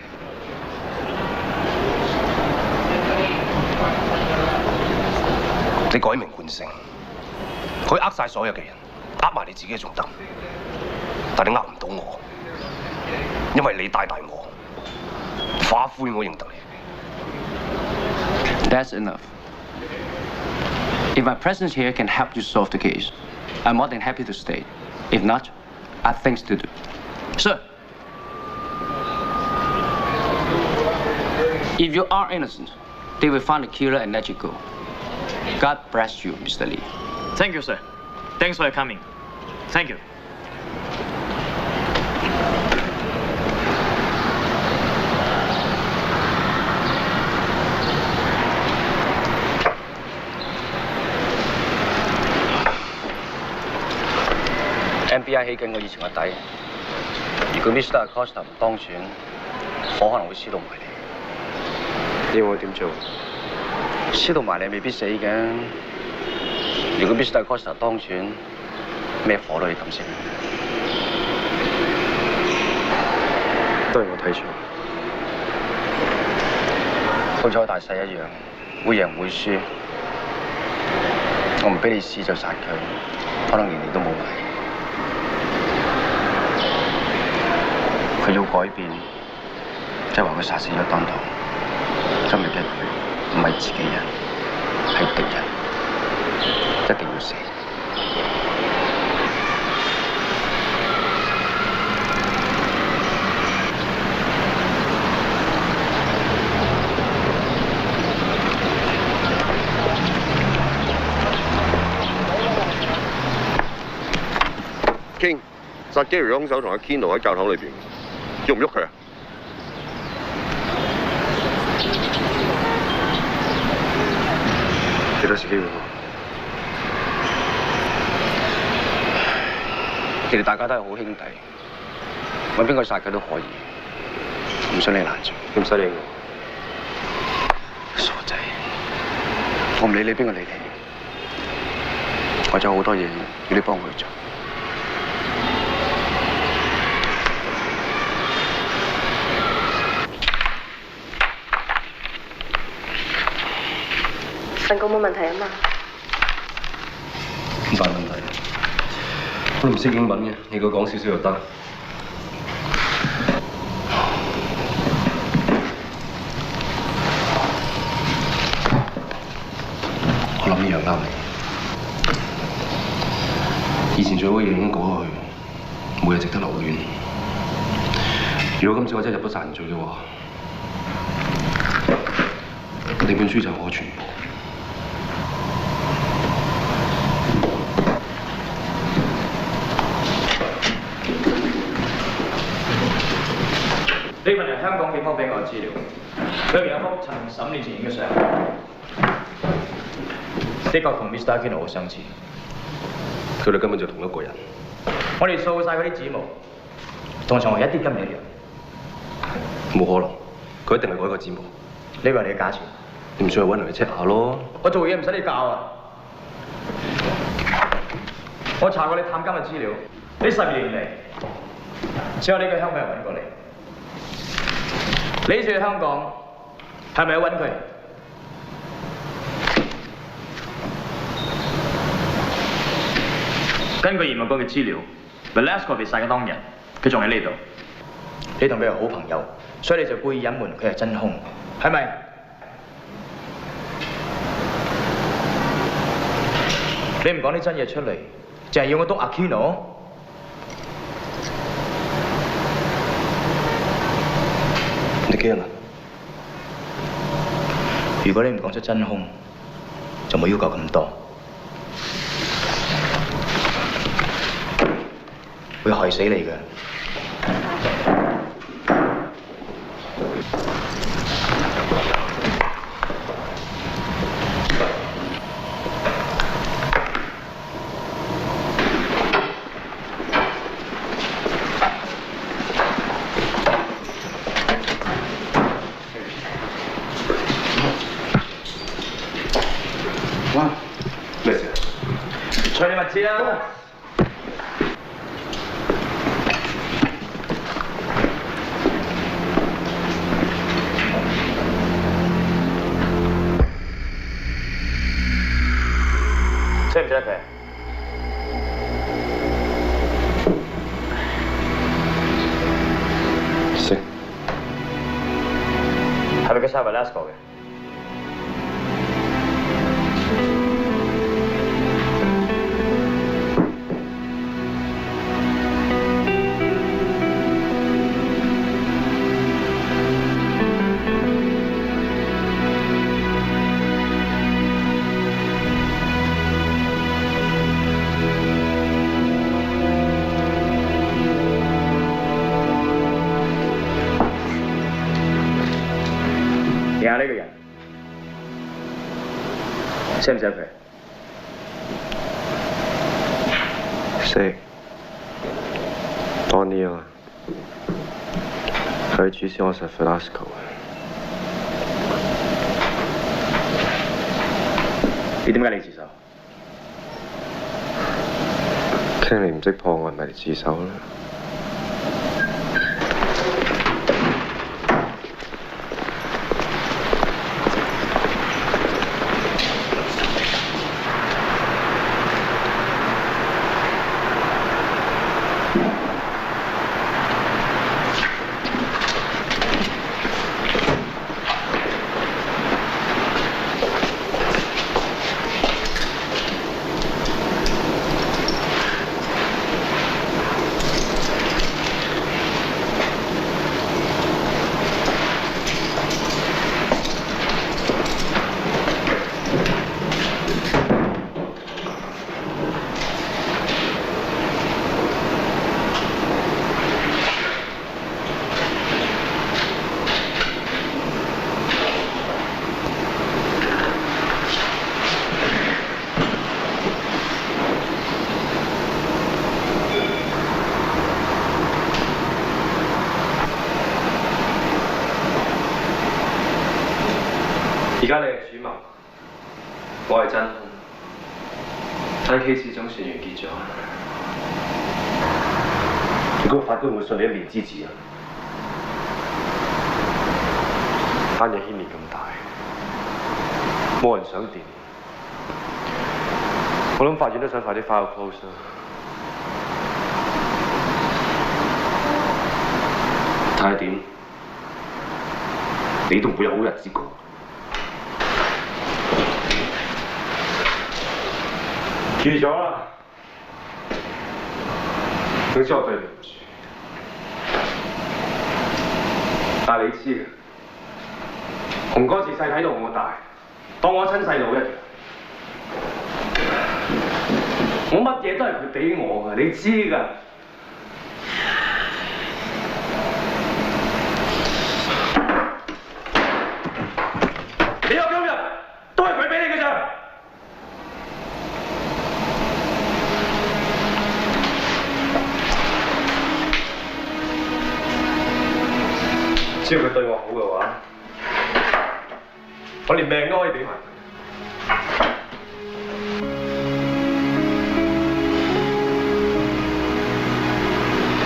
你改名換姓，佢呃晒所有嘅人，呃埋你自己仲得，但你呃唔到我，因為你大我，化灰我認得你。 That's enough. If my presence here can help you solve the case, I'm more than happy to stay. If not, I have things to do. Sir. If you are innocent, they will find the killer and let you go. God bless you, Mr. Lee. Thank you, sir. Thanks for coming. Thank you. FBI 起緊我以前個底，如果 Mr. Acosta 唔當選，我可能會撕到埋你。你會點做？撕到埋你未必死嘅。如果 Mr. Acosta 當選，咩火都可以撳熄。都係我睇錯。好彩大細一樣，會贏會輸。我唔俾你試就殺佢，可能連你都冇埋。佢要改變，即係話佢殺死咗當堂，今日嘅佢唔係自己人，係敵人，一定要死。King，殺 Gary 兇手同阿 Kino 喺教堂裏邊，喐唔喐佢啊？幾多次機會？你哋大家都係好兄弟，揾邊個殺佢都可以，唔想你難做，唔使理我。傻仔，我唔理你邊個理你，我仲有好多嘢要你幫我去做。份工冇問題啊嘛？唔大問題，我都唔識英文嘅，你叫我講少少就得。我諗呢樣啱你。以前最好嘅嘢已經過咗去，冇嘢值得留戀。如果今次我真係入咗殺人罪嘅話，你本書就係我全部。呢份係香港警方俾我嘅資料，裏面有幅陳審年前影嘅相，的確同 Mr. Aquino 好相似。佢哋根本就同一個人。我哋掃晒嗰啲指模，同床一啲跟唔一樣。冇可能，佢一定係改個指模。呢個係你嘅假設。你唔信去揾人去 check 下咯。我做嘢唔使你教啊！我查過你探監嘅資料，呢12年嚟，只有呢個香港人揾過你。你住喺香港，係咪有揾佢？根據驗物局嘅資料 ，Velasco 被殺嘅當日，佢仲喺呢度。你同佢係好朋友，所以你就故意隱瞞佢係真兇，係咪？你唔講啲真嘢出嚟，淨係要我督阿 Aquino？你驚啊？如果你唔講出真兇，就冇要求咁多，會害死你嘅。咩事？隨你物資啦。識唔識得佢？識。係咪佢殺 Velasco 嘅？認下呢個人，識唔識佢？識 ，Donnie 啊，佢係主使我殺 Velasco。你點解你自首？驚你唔識破案，咪嚟自首啦。而家你係主謀，我係真兇，睇 case 總算完結咗。如果法官會信你一面之詞啊？單嘢牽連咁大，冇人想掂。我諗法院都想快啲 file close 啦。睇下點，你都唔會有好日子過。預咗啦，總之我對你唔住，但係你知嘅，洪哥自細睇到我大，當我親細佬一樣。我乜嘢都係佢俾我㗎，你知㗎。你有今日都係佢俾你㗎咋。只要佢對我好嘅話，我連命都可以俾埋佢。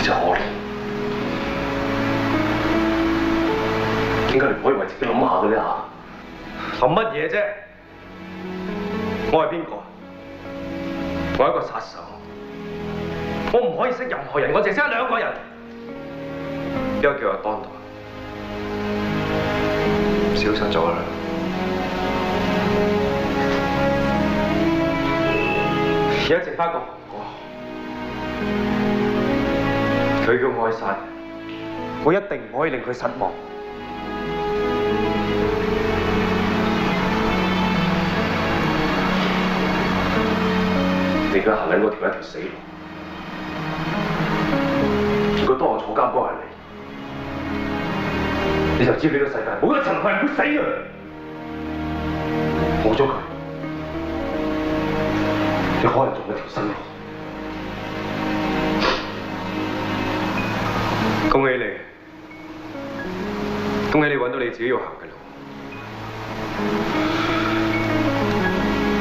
真可憐，點解你唔可以為自己諗下嘅呢？諗乜嘢啫？我係邊個？我係一個殺手，我唔可以識任何人，我淨係識2個人，一個叫阿當台，消失咗啦。而家剩翻個紅哥。佢叫我去殺人，我一定唔可以令佢失望。你而家行緊嗰條一條死路，如果當我坐監嗰係你就知呢個世界冇一層係唔會死嘅。冇咗佢，你可能仲有一條生路。恭喜你，恭喜你揾到你自己要行嘅路。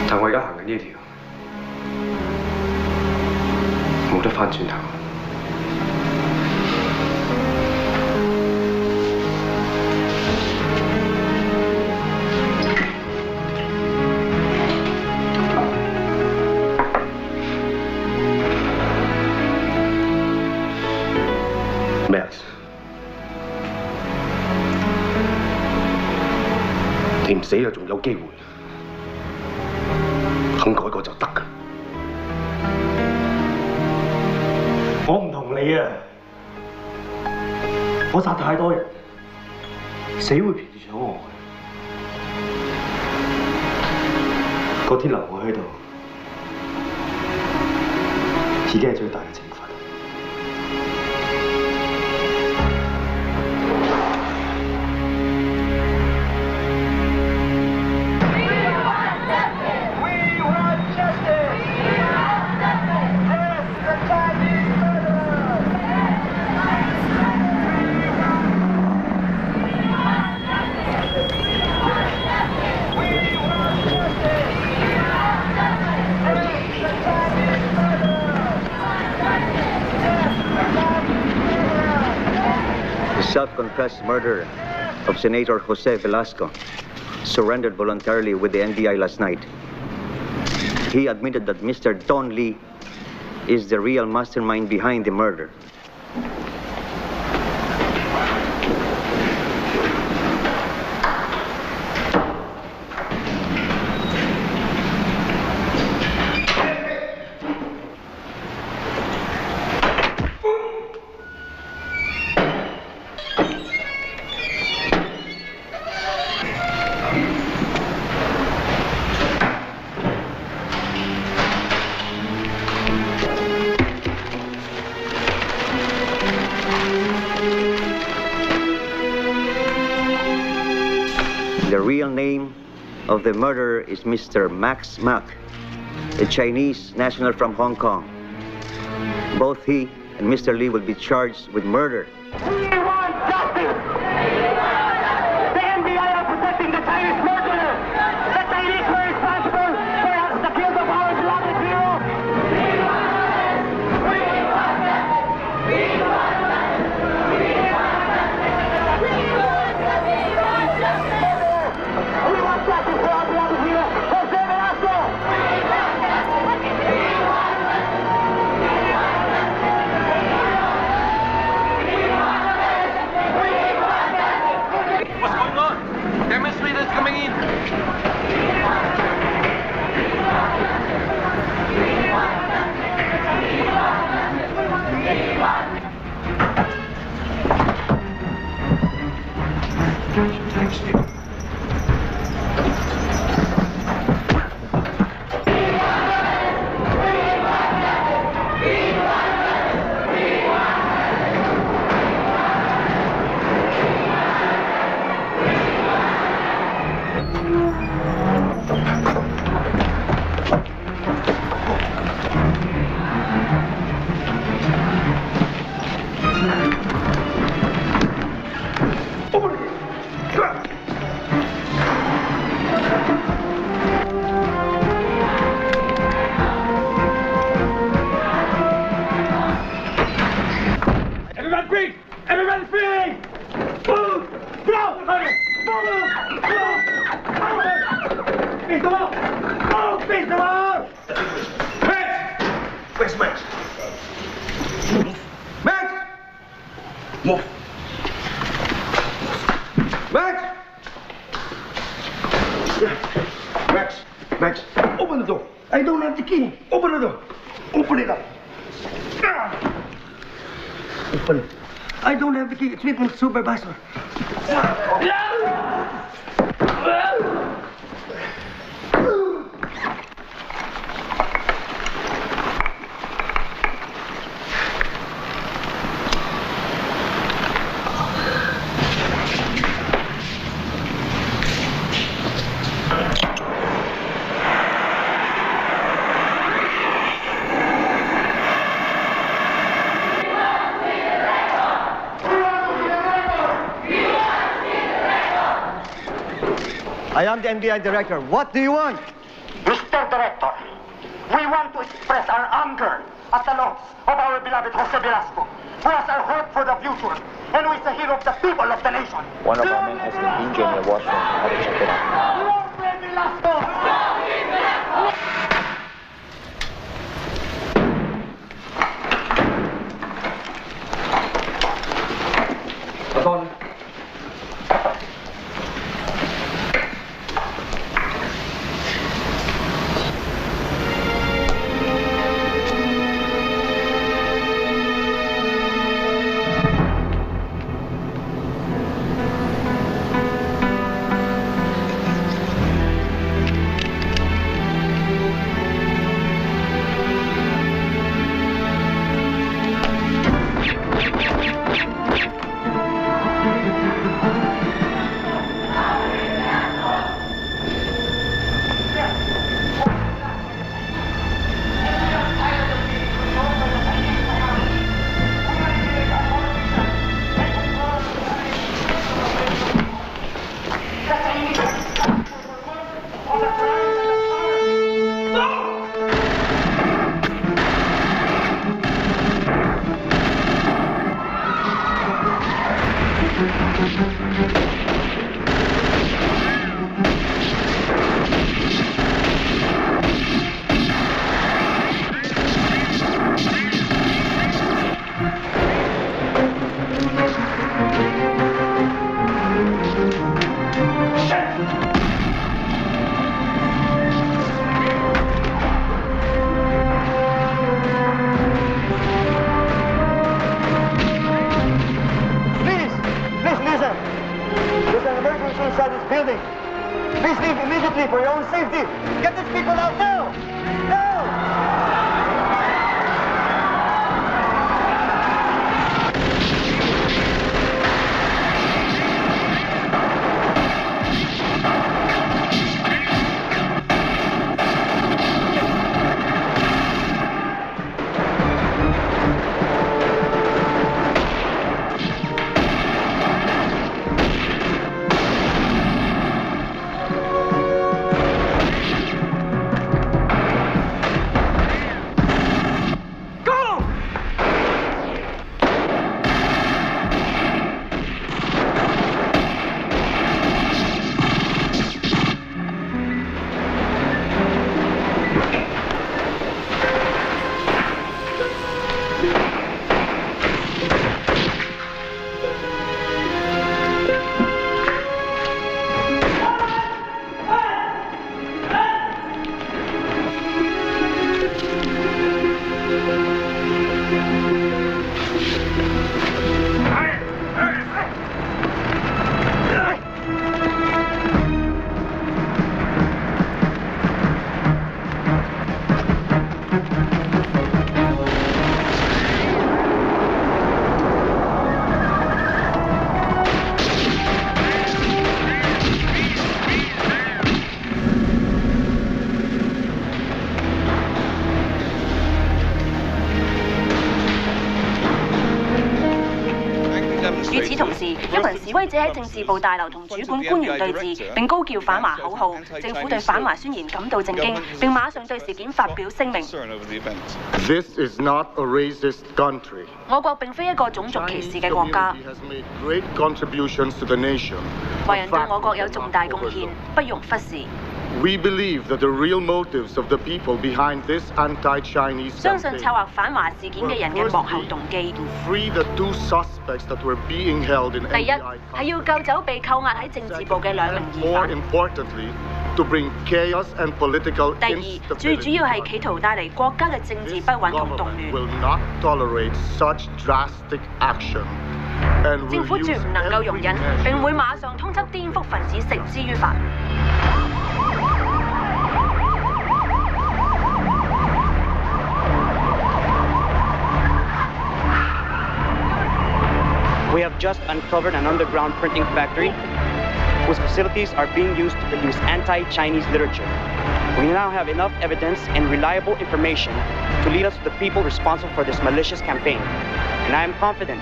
但我而家行緊呢條，冇得返轉頭。Max， 你唔死啊，仲有機會，肯改過就得㗎。我唔同你啊，我殺太多人，死會陪住咗我。嗰天留我喺度，已經係最大嘅懲罰。Self-confessed murderer of Senator Jose Velasco surrendered voluntarily with the NBI last night. He admitted that Mr. Don Lee is the real mastermind behind the murder. The real name of the murderer is Mr. Max Mak, a Chinese national from Hong Kong. Both he and Mr. Lee will be charged with murder. We want justice! The NBI are protecting the Chinese murderer! Max, open the door. I don't have the key. Open the door. Open it up. Open it. I don't have the key. It's with my supervisor. I am the NBI director. What do you want? Mr. Director, we want to express our anger at the loss of our beloved Jose Velasco, who was our hope for the future, and who is the hero of the people of the nation. One of our men has been injured in the washroom. How to check it out? Jose Velasco! Please leave immediately for your own safety. Get these people out now! Now! 與此同時，一群示威者喺政治部大樓同主管官員對峙，並高叫反華口號。政府對反華宣言感到震驚，並馬上對事件發表聲明。This is not a racist country. 我國並非一個種族歧視嘅國家。Great contributions to the nation. 華人對我國有重大貢獻，不容忽視。We believe that the real motives of the people behind this anti-Chinese 相信策劃反華事件嘅人嘅幕後動機。free the 2 suspects that were being held in 第一係要救走被扣押喺政治部嘅2名疑犯。 More importantly, to bring chaos and political instability. 第二，最主要係企圖帶嚟國家嘅政治不穩同動亂。 Will not tolerate such drastic action. 政府絕唔能夠容忍，並會馬上通緝顛覆分子，繩之於法。We have just uncovered an underground printing factory whose facilities are being used to produce anti-Chinese literature. We now have enough evidence and reliable information to lead us to the people responsible for this malicious campaign. And I am confident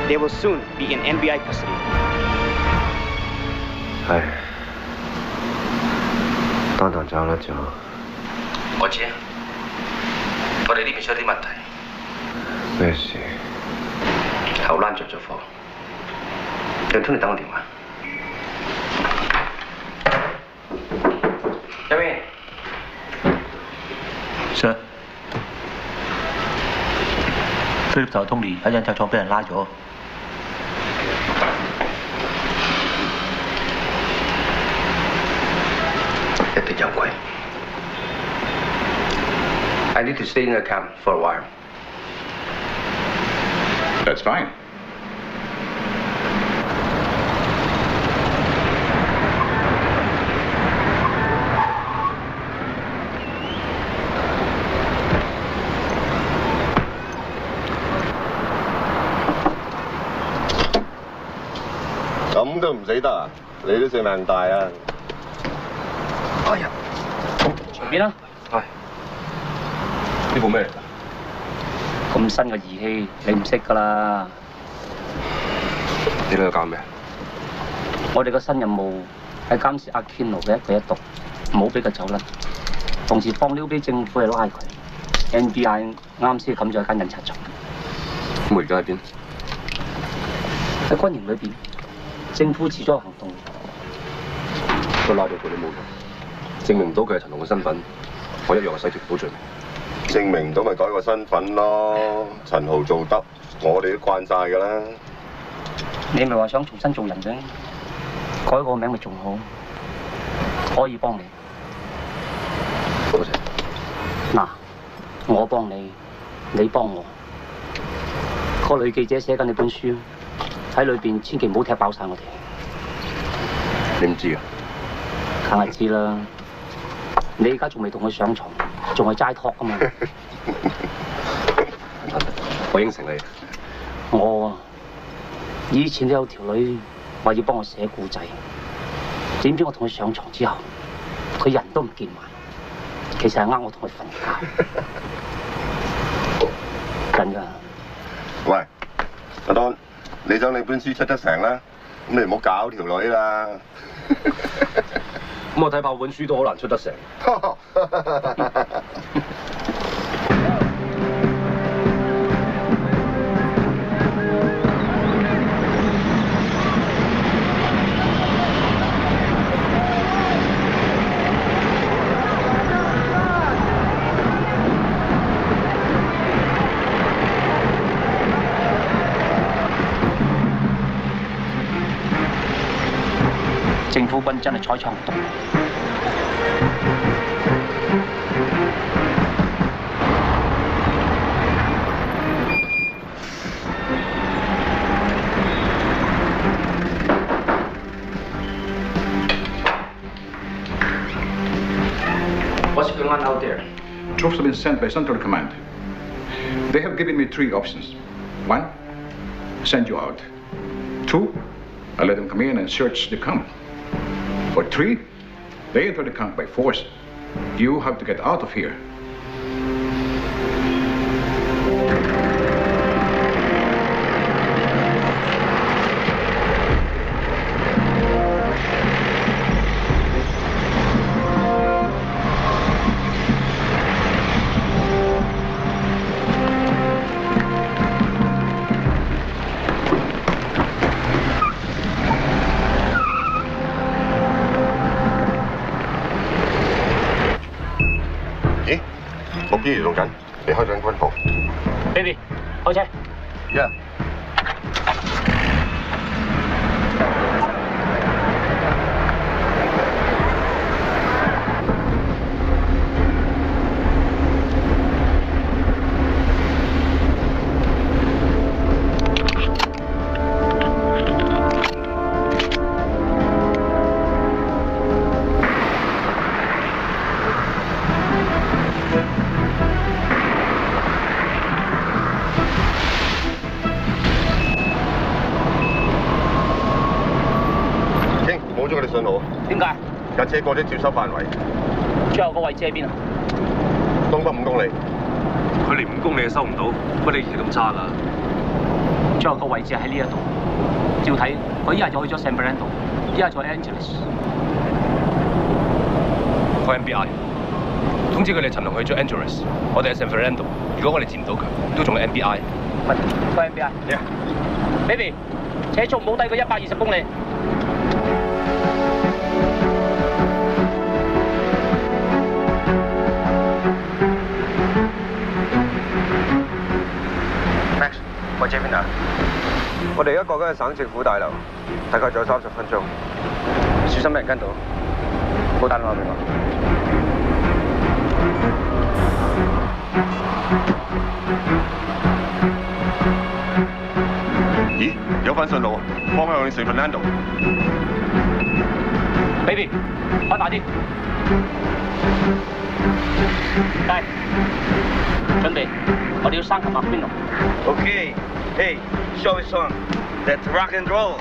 they will soon be in NBI custody. 唉，當堂走甩咗。我知啊，我哋呢邊出啲問題。咩事？後欄着咗火，讓 Tony 等我電話。入面。Sir， 菲利普同 Tony 喺印刷廠俾人拉咗。一定有鬼。I need to stay in the camp for a while. That's fine.「咁都唔死得啊？你都算命大啊！」哎呀，隨便啦。係。呢部咩嚟㗎？咁新嘅儀器，你唔識㗎啦。你兩個搞咩？我哋個新任務係監視阿 Kino 嘅一舉一動，唔好俾佢走甩。同時放料俾政府去拉佢。NBI 啱先冚咗一間印刷廠。咁我而家喺邊？喺軍營裏邊，政府始咗行動。都拉到佢都冇用，證明唔到佢係陳龍嘅身份，我一樣係洗脫唔到罪名。證明唔到咪改個身份咯。陳豪做得，我哋都慣晒㗎啦。你咪話想重新做人啫，改個名咪仲好，可以幫你。多謝。嗱，我幫你，你幫我。個女記者寫緊你本書，喺裏邊千祈唔好踢爆晒我哋。你唔知啊？梗係知啦。你而家仲未同佢上床，仲係齋托㗎嘛？我應承你。我啊，以前都有條女話要幫我寫故仔，點知我同佢上床之後，佢人都唔見埋，其實係呃我同佢瞓覺。真㗎。喂，阿當，你想你本書出得成啦，咁你唔好搞條女啦。咁我睇怕本書都好難出得成。政府軍真係採取行動。What's going on out there? Troops have been sent by Central Command. They have given me 3 options. 1, send you out. 2, I let them come in and search the camp. Or 3, they enter the camp by force. You have to get out of here. 機移動緊，離開緊軍部。 Baby，開車。 Yeah。 冇咗我哋信號。點解？架車過咗接收範圍。最後個位置喺邊啊？東北5公里。佢離5公里就收唔到，乜你儀咁差㗎？最後個位置喺呢一度。照睇，佢一係就去咗 San Fernando， 一係就 Angeles。個 NBI 通知佢哋陳龍去咗 Angeles， 我哋喺 San Fernando。如果我哋接唔到佢，都仲係 NBI。喂，個 NBI。Baby， 車速唔好低過120公里。 Max， 位置喺邊啊？我哋而家過緊去省政府大樓，大概仲有30分鐘。小心俾人跟到，唔好打電話俾我。咦，有翻信號，方向去 San Fernando。Baby， 開大啲。嚟，準備，我哋要生擒麥邊度。 Okay, hey, show me some. That's rock and roll.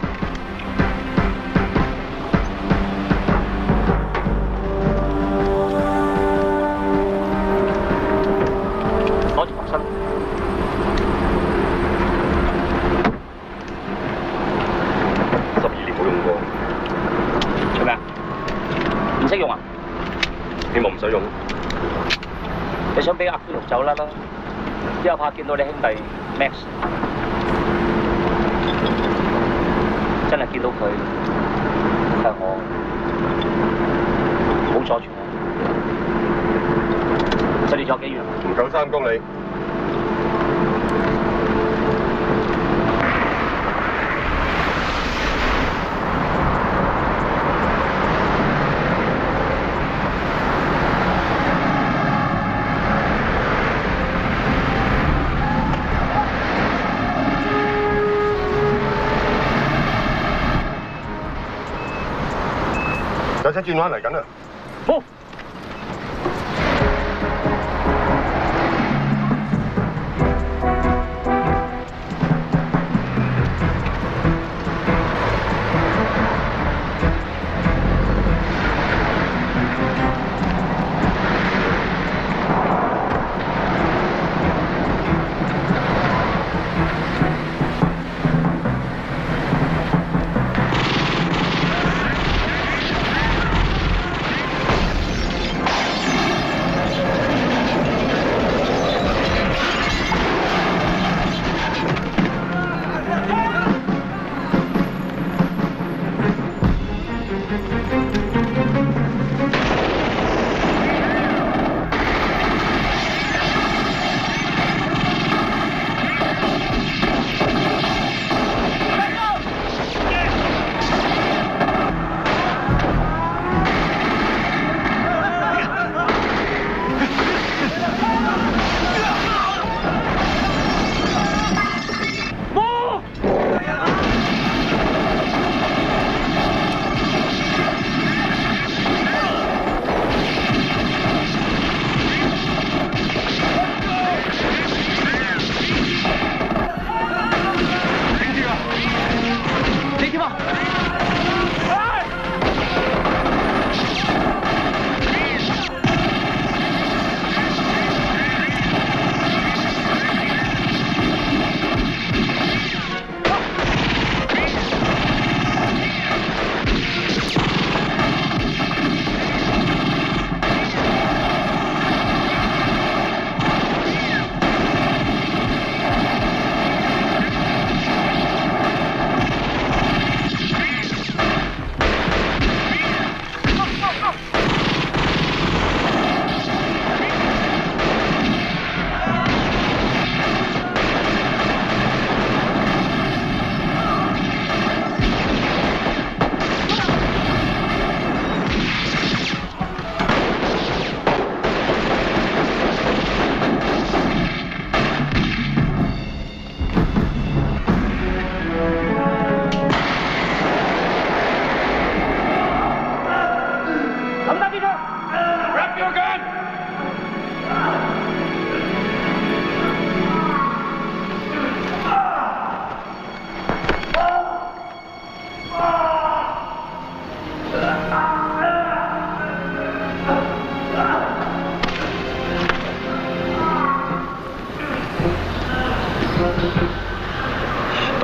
攞住學生。12年冇用過。做咩啊？唔識用啊？希望唔使用。你想俾阿奎龍走甩啦？之後怕見到你兄弟 Max， 真係見到佢係我，唔好阻住我。實你仲有幾遠？唔夠3公里。有車轉彎嚟緊啦！好。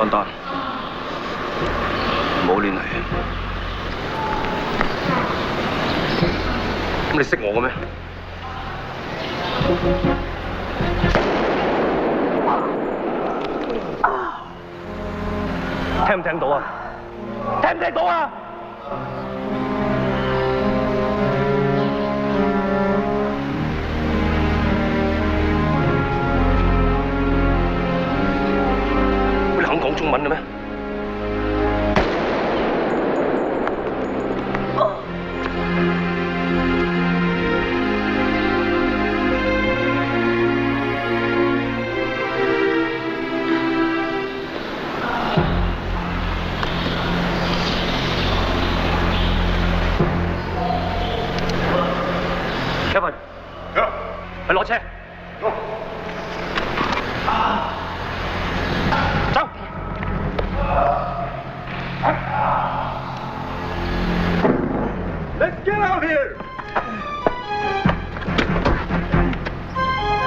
簡單，唔好亂嚟。咁你識我嘅咩？聽唔聽到啊？聽唔聽到啊？你肯講中文嘅咩？Kevin，去攞車。走。Let's get out here.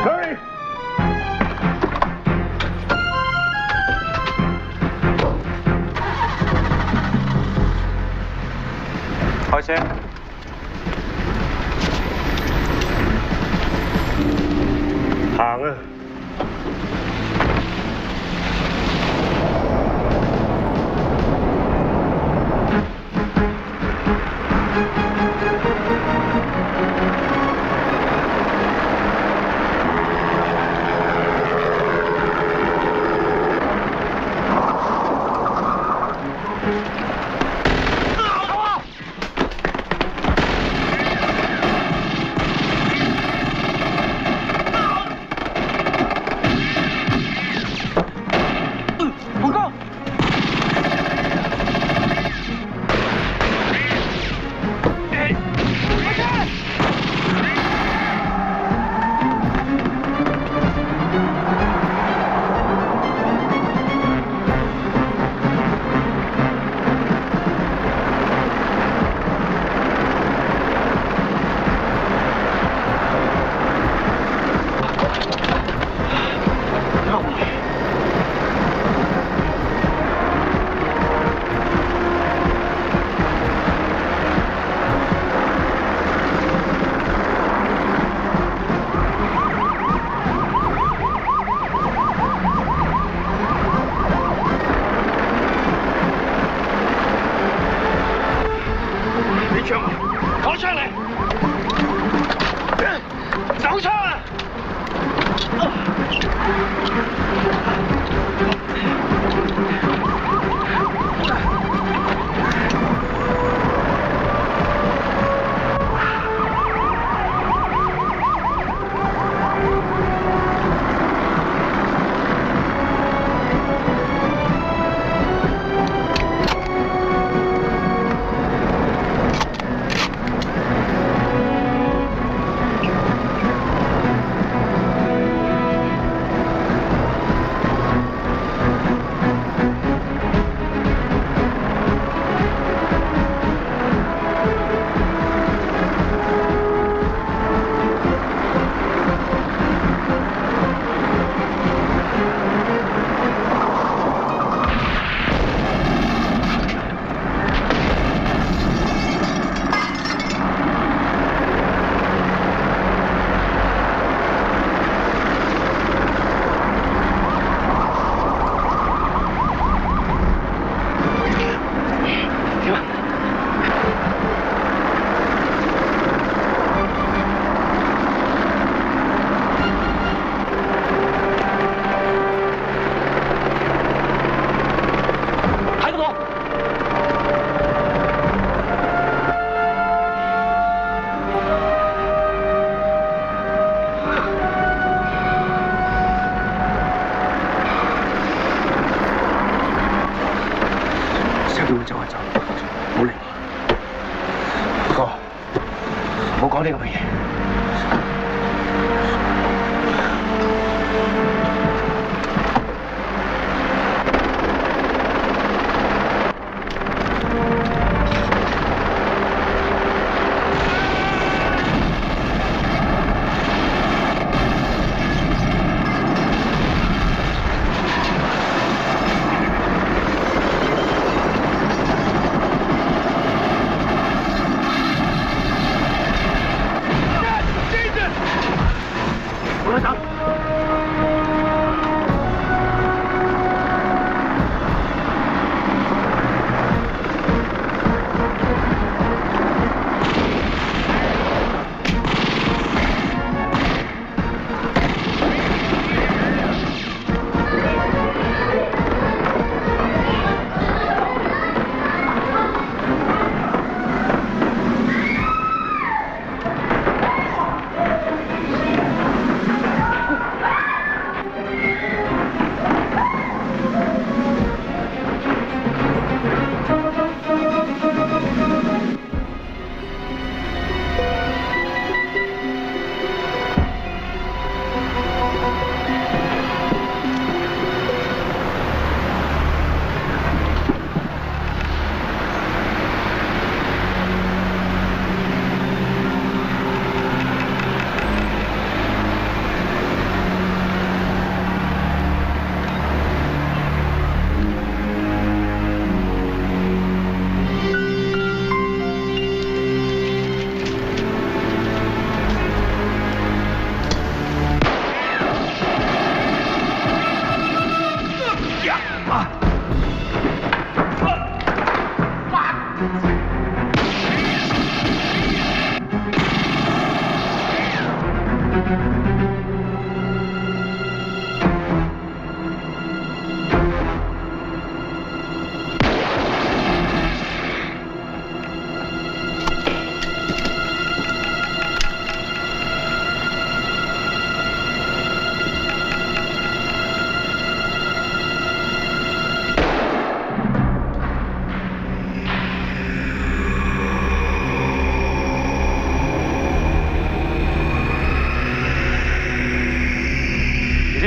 Hurry. 開車。行啊！講啲咁嘅嘢。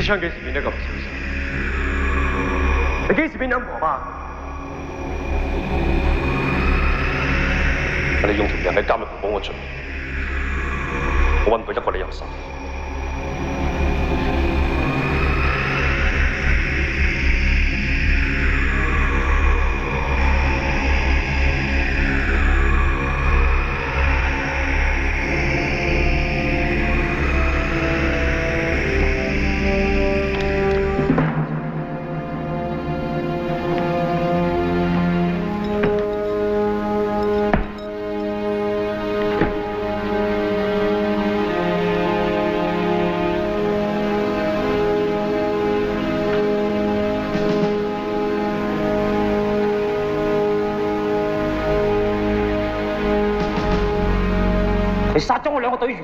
槍幾時變得咁小心？你幾時變陰婆媽？你用條人喺監獄度幫我出，我揾唔到一個理由殺。佢殺咗我2個隊員。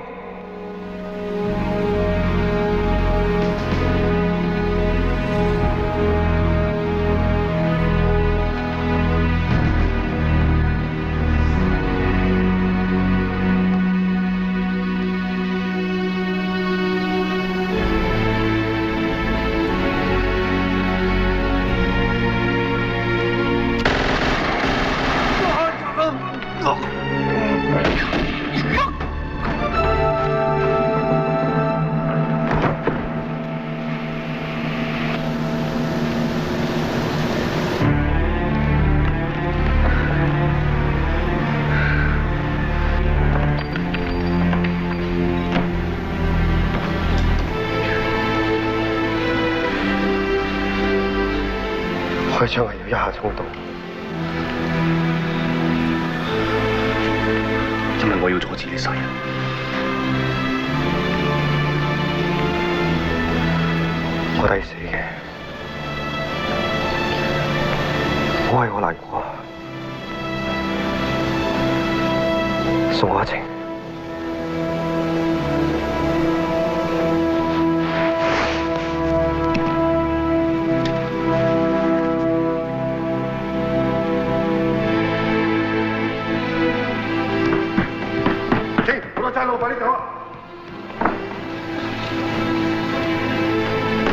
開槍係要一下衝動，因為我要阻止你殺人。我抵死嘅，我係我難過，送我一程。好多差佬，快啲走啊！